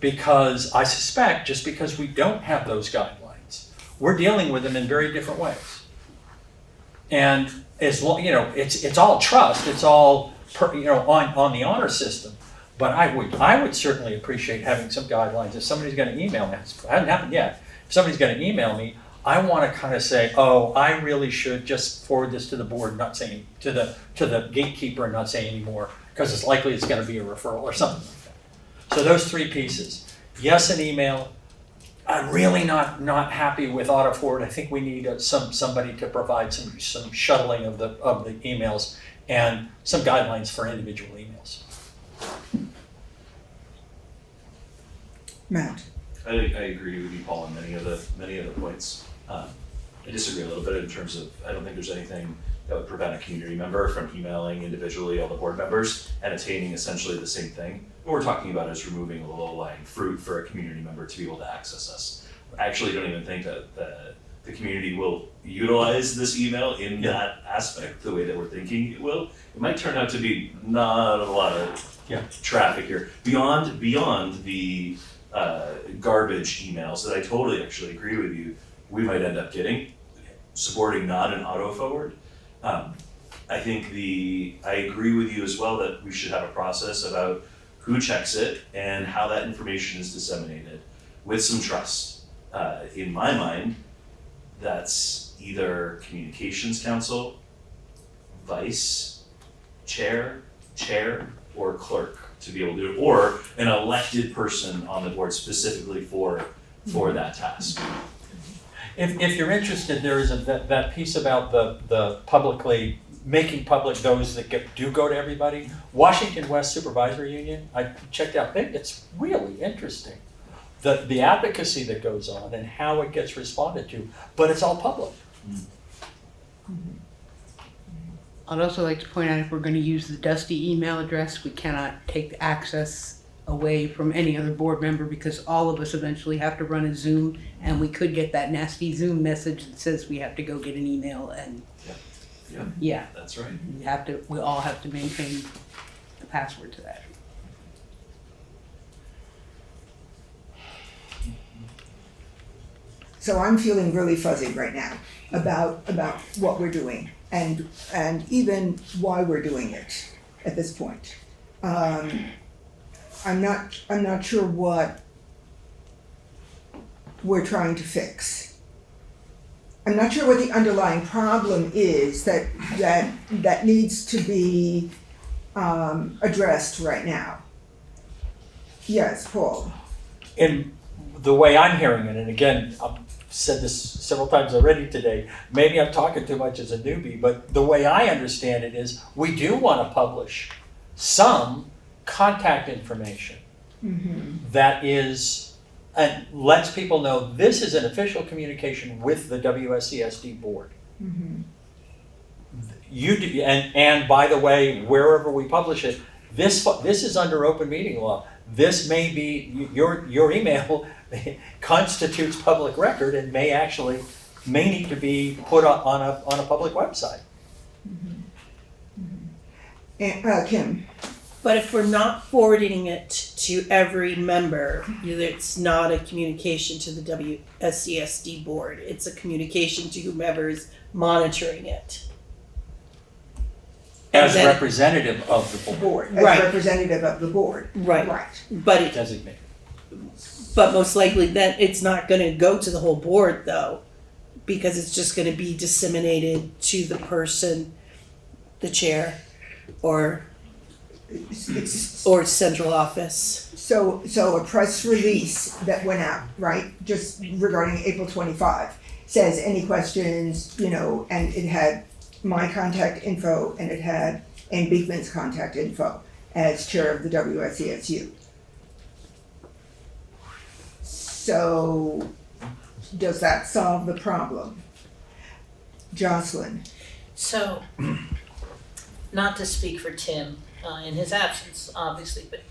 Because I suspect just because we don't have those guidelines, we're dealing with them in very different ways. And as long, it's all trust, it's all on the honor system. But I would certainly appreciate having some guidelines. If somebody's going to email me, it hasn't happened yet. If somebody's going to email me, I want to kind of say, oh, I really should just forward this to the board, not saying to the gatekeeper, and not say anymore, because it's likely it's going to be a referral or something like that. So those three pieces: yes, an email. I'm really not happy with auto forward. I think we need somebody to provide some shuttling of the emails and some guidelines for individual emails. Matt. I agree with you, Paul, on many of the points. I disagree a little bit in terms of I don't think there's anything that would prevent a community member from emailing individually all the board members and attaining essentially the same thing. What we're talking about is removing a low-lying fruit for a community member to be able to access us. I actually don't even think that the community will utilize this email in that aspect the way that we're thinking it will. It might turn out to be not a lot of traffic here. Beyond the garbage emails that I totally actually agree with you, we might end up getting, supporting not an auto forward. I think I agree with you as well that we should have a process about who checks it and how that information is disseminated with some trust. In my mind, that's either communications council, vice, chair, or clerk to be able to do it, or an elected person on the board specifically for that task. If you're interested, there is that piece about the publicly making public those that do go to everybody. Washington West Supervisory Union, I checked out. It's really interesting. the advocacy that goes on and how it gets responded to, but it's all public. I'd also like to point out, if we're gonna use the Dusty email address, we cannot take the access away from any other board member, because all of us eventually have to run a Zoom, and we could get that nasty Zoom message that says we have to go get an email, and yeah, That's right. we all have to maintain the password to that. So I'm feeling really fuzzy right now about what we're doing and even why we're doing it at this point. I'm not sure what we're trying to fix. I'm not sure what the underlying problem is that needs to be addressed right now. Yes, Paul. In the way I'm hearing it, and again, I've said this several times already today, maybe I'm talking too much as a newbie, but the way I understand it is we do want to publish some contact information that is, and lets people know this is an official communication with the WSESD board. You do, and by the way, wherever we publish it, this is under open meeting law. This may be, your email constitutes public record and may need to be put on a public website. Kim. But if we're not forwarding it to every member, it's not a communication to the WSESD board. It's a communication to whomever is monitoring it. As representative of the board. As representative of the board. Right. Right. But Designated. But most likely then it's not going to go to the whole board though, because it's just going to be disseminated to the person, the chair, or central office. So a press release that went out, right, just regarding April 25, says any questions, and it had my contact info and it had Ann Beekman's contact info as chair of the WSESU. So does that solve the problem? Jocelyn. So, not to speak for Tim in his absence, obviously, but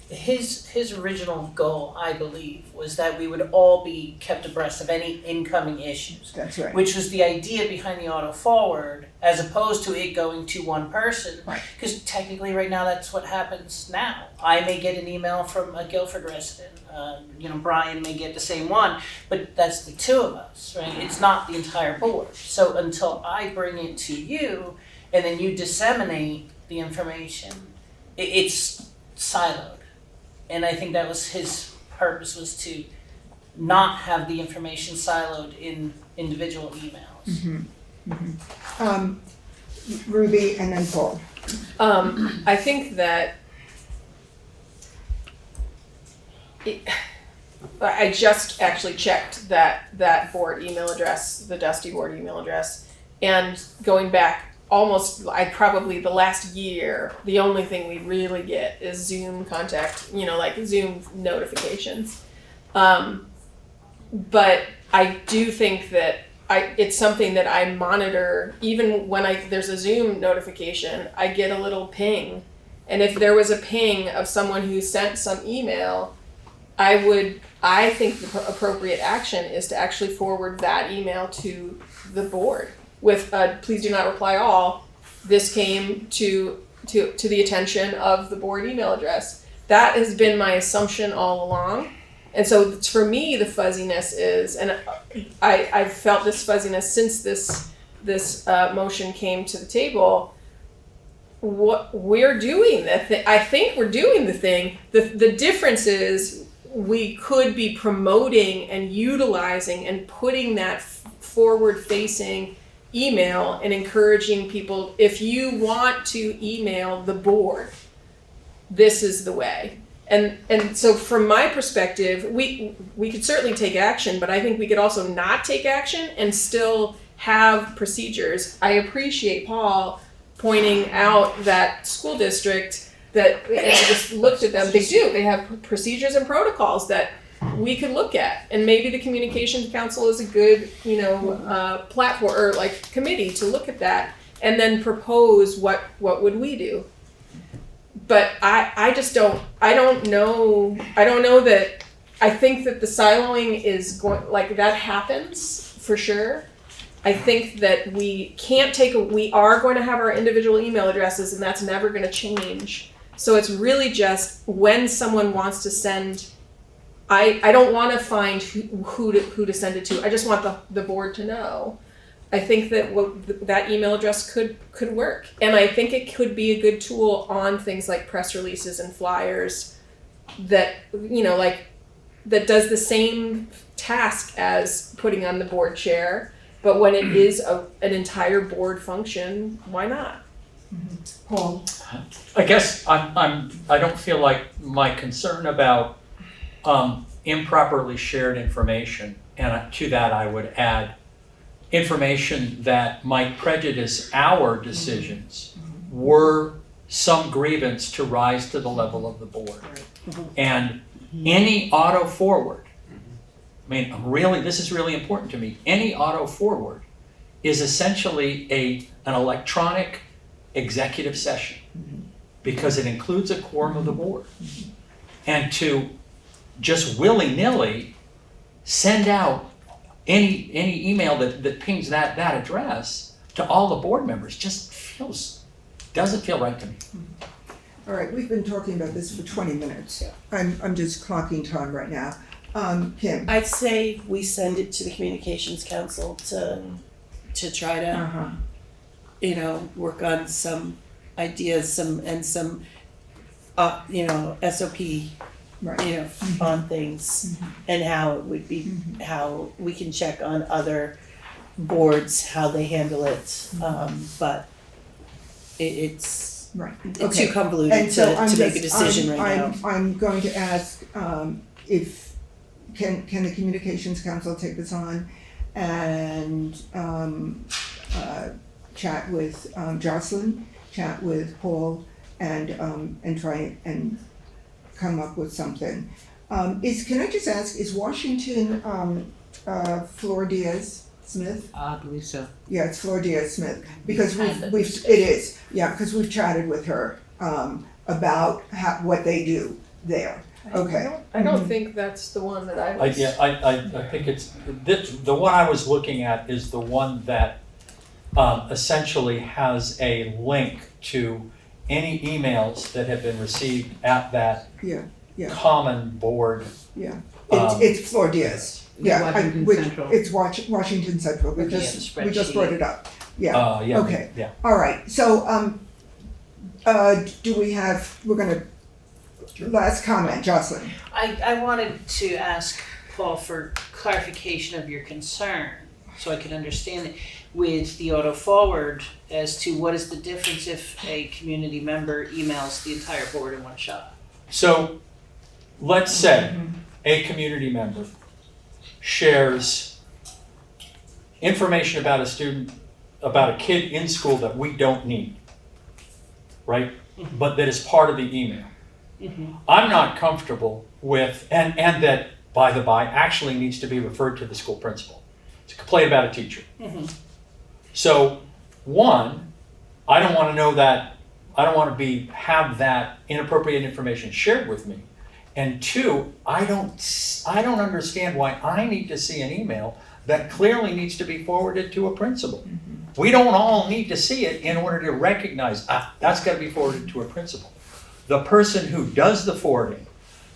his original goal, I believe, was that we would all be kept abreast of any incoming issues. That's right. Which was the idea behind the auto forward, as opposed to it going to one person. Right. Because technically, right now, that's what happens now. I may get an email from a Guilford resident. Brian may get the same one, but that's the two of us, right? It's not the entire board. So until I bring it to you, and then you disseminate the information, it's siloed. And I think that was his purpose, was to not have the information siloed in individual emails. Ruby and then Paul. I think that I just actually checked that board email address, the Dusty board email address, and going back almost, probably the last year, the only thing we really get is Zoom contact, like Zoom notifications. But I do think that it's something that I monitor. Even when there's a Zoom notification, I get a little ping. And if there was a ping of someone who sent some email, I think the appropriate action is to actually forward that email to the board with please do not reply all. This came to the attention of the board email address. That has been my assumption all along. And so for me, the fuzziness is, and I've felt this fuzziness since this motion came to the table. What we're doing, I think we're doing the thing. The difference is we could be promoting and utilizing and putting that forward-facing email and encouraging people, if you want to email the board, this is the way. And so from my perspective, we could certainly take action, but I think we could also not take action and still have procedures. I appreciate Paul pointing out that school district that, and I just looked at them, they have procedures and protocols that we could look at. And maybe the communications council is a good, platform or like committee to look at that and then propose what would we do. But I don't know that, I think that the siloing is going, like that happens for sure. I think that we are going to have our individual email addresses and that's never going to change. So it's really just when someone wants to send, I don't want to find who to send it to. I just want the board to know. I think that that email address could work. And I think it could be a good tool on things like press releases and flyers that, that does the same task as putting on the board chair. But when it is an entire board function, why not? Paul? I guess I don't feel like my concern about improperly shared information, and to that I would add information that might prejudice our decisions were some grievance to rise to the level of the board. And any auto forward, this is really important to me. Any auto forward is essentially an electronic executive session because it includes a quorum of the board. And to just willy-nilly send out any email that pings that address to all the board members doesn't feel right to me. All right, we've been talking about this for 20 minutes. I'm just clocking time right now. Kim? I'd say we send it to the Communications Council to try to, work on some ideas, some SOP, on things and how it would be, how we can check on other boards, how they handle it. But it's too convoluted to make a decision right now. I'm going to ask if can the Communications Council take this on and chat with Jocelyn, chat with Paul, and try and come up with something. Can I just ask, is Washington Flor Diaz Smith? I believe so. Yeah, it's Flor Diaz Smith because because we've chatted with her about what they do there. Okay. I don't think that's the one that I was. I think it's the one I was looking at is the one that essentially has a link to any emails that have been received at that common board. Yeah, it's Flor Diaz. Yeah, Central. It's Washington Central. We just brought it up. Yeah. Okay. Yeah. All right. So, do we have? We're gonna. Last comment, Jocelyn. I wanted to ask Paul for clarification of your concern, so I could understand it with the auto forward as to what is the difference if a community member emails the entire board in one shot. So let's say a community member shares information about a student, about a kid in school that we don't need, right? But that is part of the email. I'm not comfortable with, and that, by the by, actually needs to be referred to the school principal. It's a complaint about a teacher. So, one, I don't want to know that, I don't want to have that inappropriate information shared with me. And two, I don't understand why I need to see an email that clearly needs to be forwarded to a principal. We don't all need to see it in order to recognize, that's got to be forwarded to a principal. The person who does the forwarding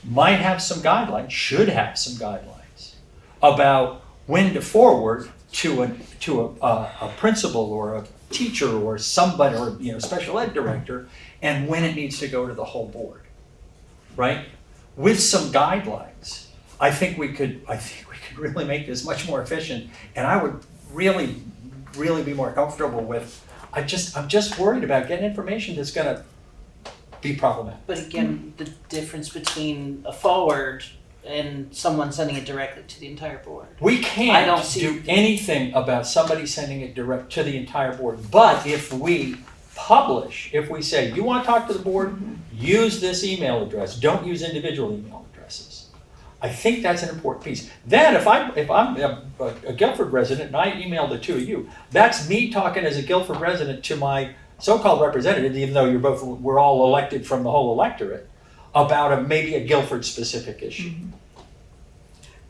might have some guidelines, should have some guidelines about when to forward to a principal or a teacher or somebody or special ed director, and when it needs to go to the whole board, right? With some guidelines, I think we could really make this much more efficient, and I would really be more comfortable with. I'm just worried about getting information that's going to be problematic. But again, the difference between a forward and someone sending it directly to the entire board. We can't do anything about somebody sending it direct to the entire board. But if we publish, if we say, you want to talk to the board, use this email address. Don't use individual email addresses. I think that's an important piece. Then if I'm a Guilford resident and I email the two of you, that's me talking as a Guilford resident to my so-called representative, even though we're all elected from the whole electorate, about maybe a Guilford specific issue.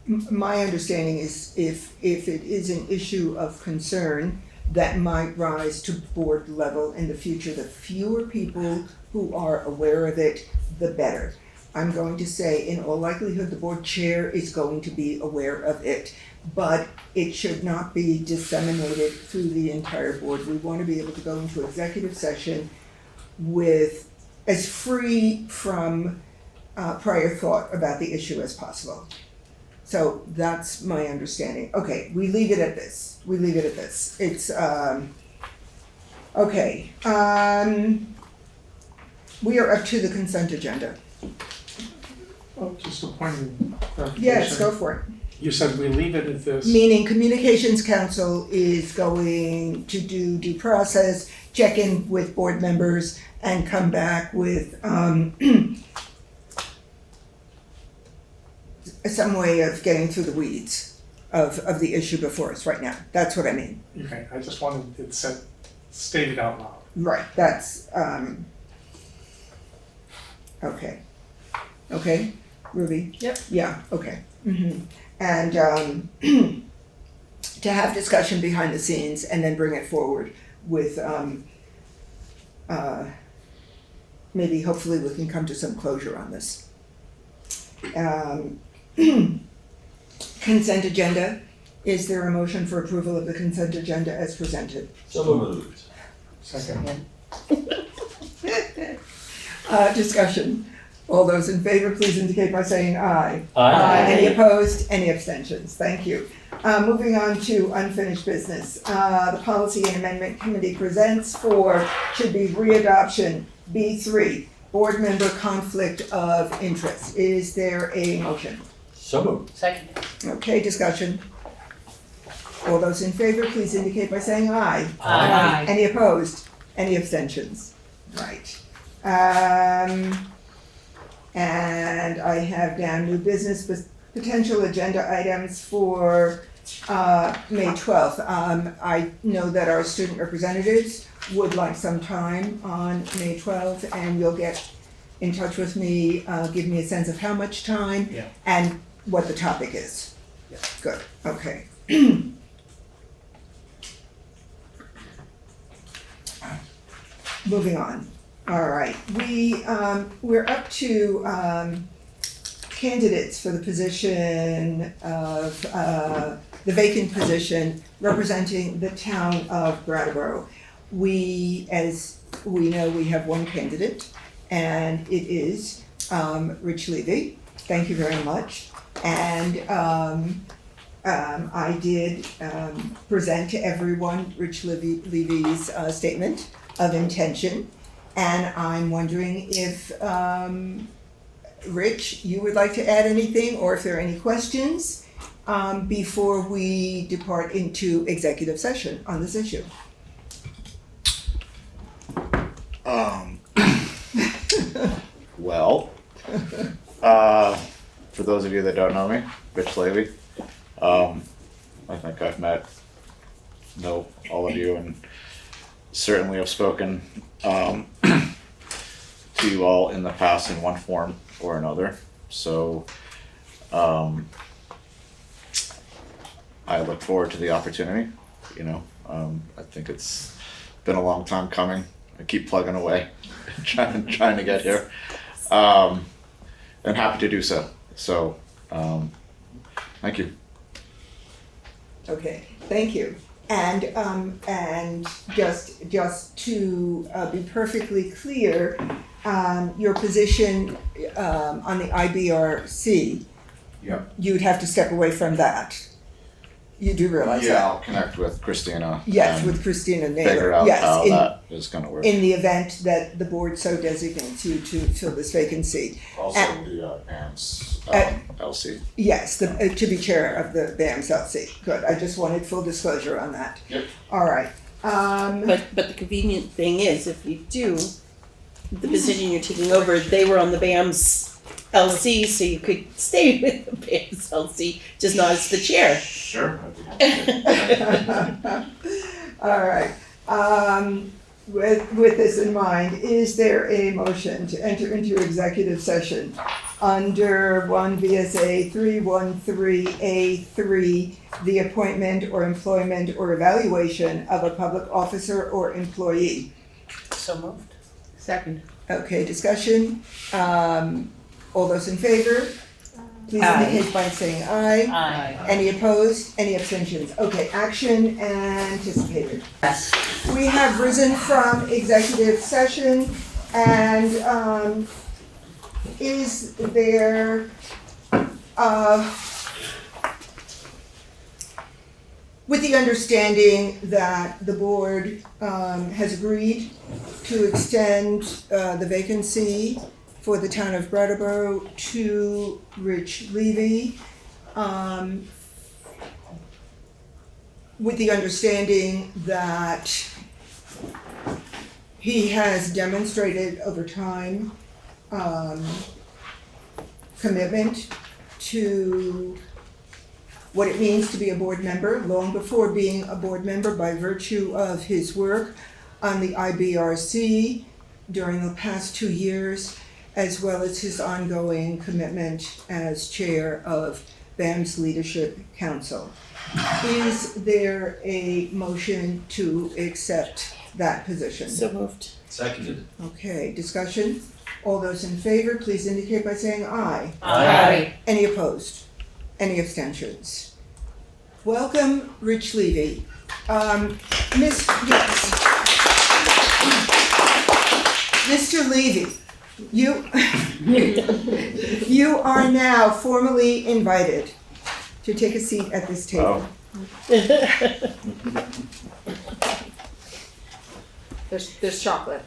My understanding is if it is an issue of concern that might rise to board level in the future, the fewer people who are aware of it, the better. I'm going to say in all likelihood the board chair is going to be aware of it, but it should not be disseminated through the entire board. We want to be able to go into executive session with as free from prior thought about the issue as possible. So that's my understanding. Okay, we leave it at this. It's, okay. We are up to the consent agenda. Oh, just a point of clarification. Yes, go for it. You said we leave it at this. Meaning Communications Council is going to do due process, check in with board members, and come back with some way of getting through the weeds of the issue before us right now. That's what I mean. Okay, I just wanted it stated out loud. Right, that's, okay. Okay, Ruby? Yep. Yeah, okay. And to have discussion behind the scenes and then bring it forward with, maybe hopefully we can come to some closure on this. Consent agenda. Is there a motion for approval of the consent agenda as presented? So moved. Second. Discussion. All those in favor, please indicate by saying aye. Aye. Any opposed? Any abstentions? Thank you. Moving on to unfinished business. The Policy and Amendment Committee presents for, should be readoption, B3, board member conflict of interest. Is there a motion? So moved. Second. Okay, discussion. All those in favor, please indicate by saying aye. Aye. Any opposed? Any abstentions? Right. And I have down new business, potential agenda items for May 12th. I know that our student representatives would like some time on May 12th, and you'll get in touch with me, give me a sense of how much time and what the topic is. Yeah. Good, okay. Moving on. All right, we're up to candidates for the position of, the vacant position representing the town of Brattleboro. As we know, we have one candidate, and it is Rich Levy. Thank you very much. And I did present to everyone Rich Levy's statement of intention. And I'm wondering if, Rich, you would like to add anything, or if there are any questions before we depart into executive session on this issue. Well, for those of you that don't know me, Rich Levy, I think I've know all of you, and certainly have spoken to you all in the past in one form or another. So I look forward to the opportunity. I think it's been a long time coming. I keep plugging away, trying to get here. And happy to do so. So thank you. Okay, thank you. And just to be perfectly clear, your position on the IBRC, you'd have to step away from that. You do realize that? Yeah, I'll connect with Christina. Yes, with Christina Naylor. Figure out Yes, how that is going to work. in the event that the board so designates you to fill this vacancy. Also the AMS LC. Yes, to be chair of the BAMS LC. Good, I just wanted full disclosure on that. Yep. All right. But the convenient thing is, if you do, the position you're taking over, they were on the BAMS LC, so you could stay with the PSLC, just not as the chair. Sure. All right. With this in mind, is there a motion to enter into executive session under 1 VSA 313A3, the appointment or employment or evaluation of a public officer or employee? So moved. Second. Okay, discussion. All those in favor? Please indicate by saying aye. Aye. Any opposed? Any abstentions? Okay, action anticipated. Yes. We have risen from executive session, and is there, with the understanding that the board has agreed to extend the vacancy for the town of Brattleboro to Rich Levy, with the understanding that he has demonstrated over time commitment to what it means to be a board member, long before being a board member, by virtue of his work on the IBRC during the past 2 years, as well as his ongoing commitment as chair of BAM's Leadership Council. Is there a motion to accept that position? So moved. Seconded. Okay, discussion? All those in favor, please indicate by saying aye. Aye. Any opposed? Any abstentions? Welcome, Rich Levy. Mr. Levy, you are now formally invited to take a seat at this table. There's chocolate.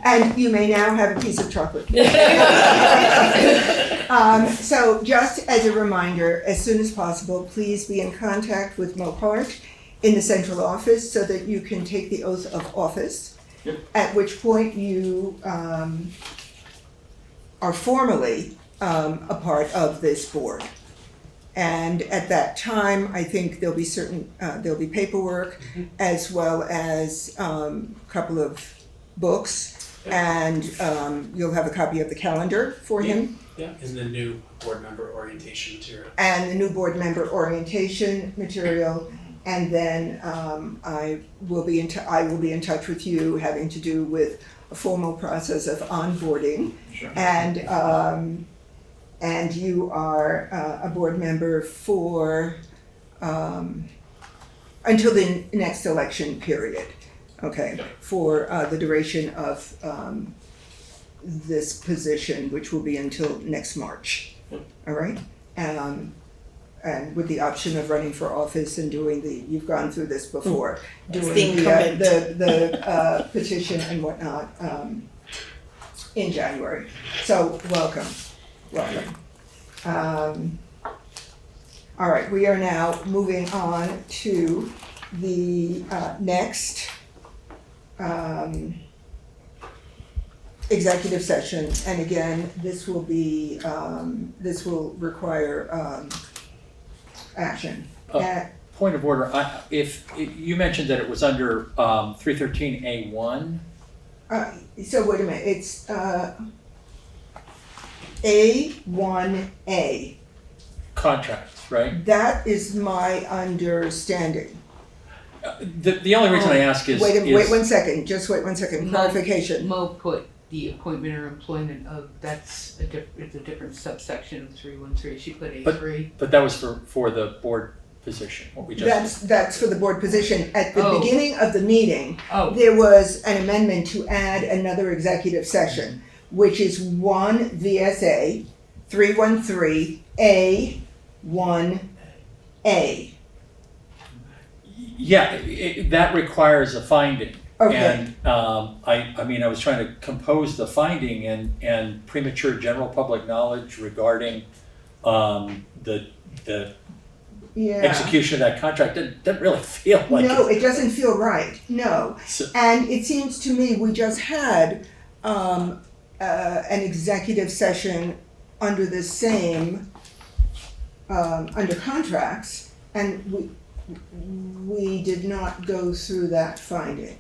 And you may now have a piece of chocolate. So just as a reminder, as soon as possible, please be in contact with Mo Hart in the central office so that you can take the oath of office, at which point you are formally a part of this board. And at that time, I think there'll be there'll be paperwork as well as a couple of books, and you'll have a copy of the calendar for him. Yeah, and the new board member orientation material. And the new board member orientation material, and then I will be in touch with you, having to do with a formal process of onboarding. Sure. And you are a board member for until the next election period, okay, for the duration of this position, which will be until next March, all right? And with the option of running for office and doing you've gone through this before, doing the petition and whatnot in January. So welcome. All right, we are now moving on to the next executive session, and again, this will require action. Point of order, if you mentioned that it was under 313A1. So wait a minute, it's A1A. Contracts, right? That is my understanding. The only reason I ask is... Wait 1 second, just wait 1 second, clarification. Mo put the appointment or employment of, it's a different subsection of 313. She put A3. But that was for the board position, what we just... That's for the board position. At the beginning of the meeting, Oh. there was an amendment to add another executive session, which is 1 VSA 313A1A. Yeah, that requires a finding. Okay. And I mean, I was trying to compose the finding, and premature general public knowledge regarding the execution of that contract didn't really feel like No, it doesn't feel right, no. So- And it seems to me we just had an executive session under the same, under contracts, and we did not go through that finding.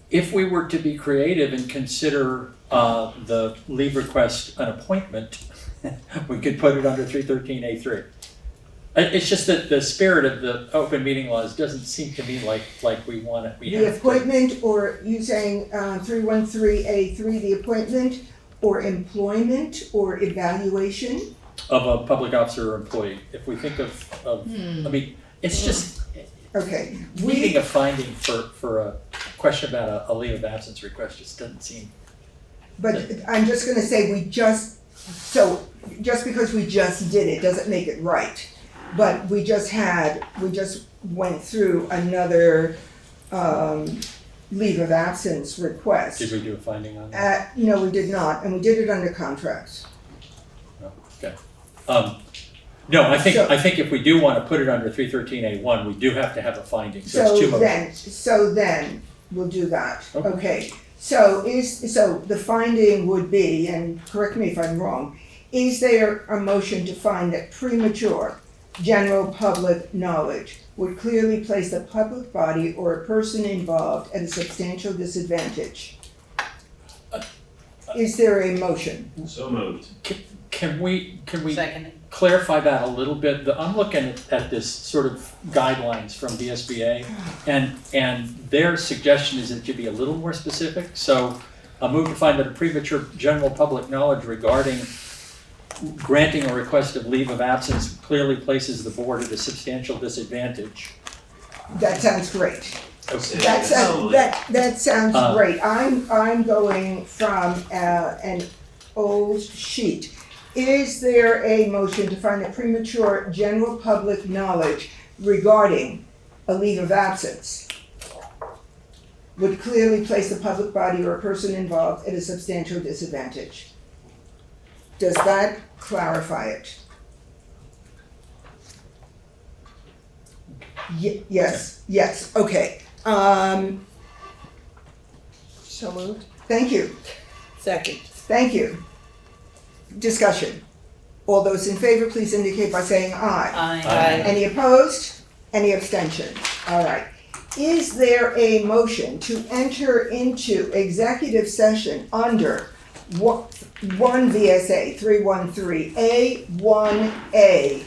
If we were to be creative and consider the leave request an appointment, we could put it under 313A3. It's just that the spirit of the open meeting laws doesn't seem to me like we want it. The appointment, or you saying 313A3, the appointment, or employment, or evaluation? Of a public officer or employee. If we think of I mean, it's just okay. Needing a finding for a question about a leave of absence request just doesn't seem. But I'm just gonna say just because we just did it doesn't make it right. But we just went through another leave of absence request. Did we do a finding on that? No, we did not, and we did it under contracts. Oh, okay. No, I think if we do want to put it under 313A1, we do have to have a finding. So it's two motions. So then we'll do that. Okay. So the finding would be, and correct me if I'm wrong, is there a motion to find that premature general public knowledge would clearly place the public body or a person involved at a substantial disadvantage? Is there a motion? So moved. Can we Second. clarify that a little bit? I'm looking at this sort of guidelines from VSBA, and their suggestion is it should be a little more specific. So I move to find that a premature general public knowledge regarding granting a request of leave of absence clearly places the board at a substantial disadvantage. That sounds great. Okay. That sounds great. I'm going from an old sheet. Is there a motion to find that premature general public knowledge regarding a leave of absence would clearly place the public body or a person involved at a substantial disadvantage? Does that clarify it? Yes, okay. So moved. Thank you. Second. Thank you. Discussion. All those in favor, please indicate by saying aye. Aye. Any opposed? Any abstentions? All right. Is there a motion to enter into executive session under 1 VSA 313A1A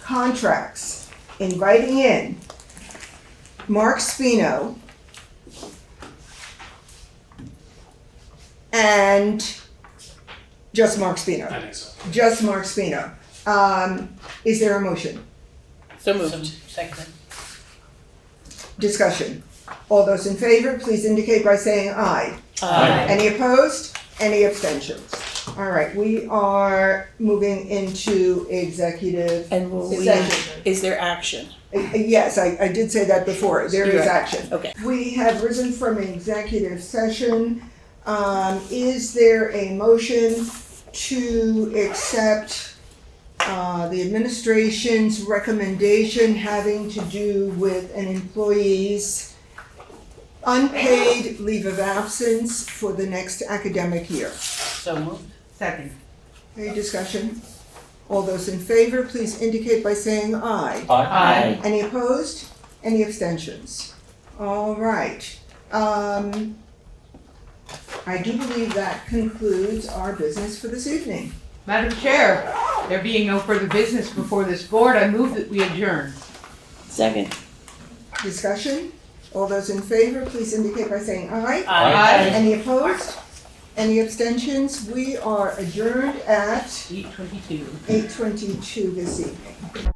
contracts, inviting in Mark Spino and just Mark Spino? I think so. Just Mark Spino. Is there a motion? So moved. Second. Discussion. All those in favor, please indicate by saying aye. Aye. Any opposed? Any abstentions? All right, we are moving into executive And session. is there action? Yes, I did say that before. There is Right. action. Okay. We have risen from executive session. Is there a motion to accept the administration's recommendation having to do with an employee's unpaid leave of absence for the next academic year? So moved. Second. Any discussion? All those in favor, please indicate by saying aye. Aye. Any opposed? Any abstentions? All right. I do believe that concludes our business for this evening. Madam Chair, there being no further business before this board, I move that we adjourn. Second. Discussion? All those in favor, please indicate by saying aye. Aye. Any opposed? Any abstentions? We are adjourned at 8:22. 8:22 this evening.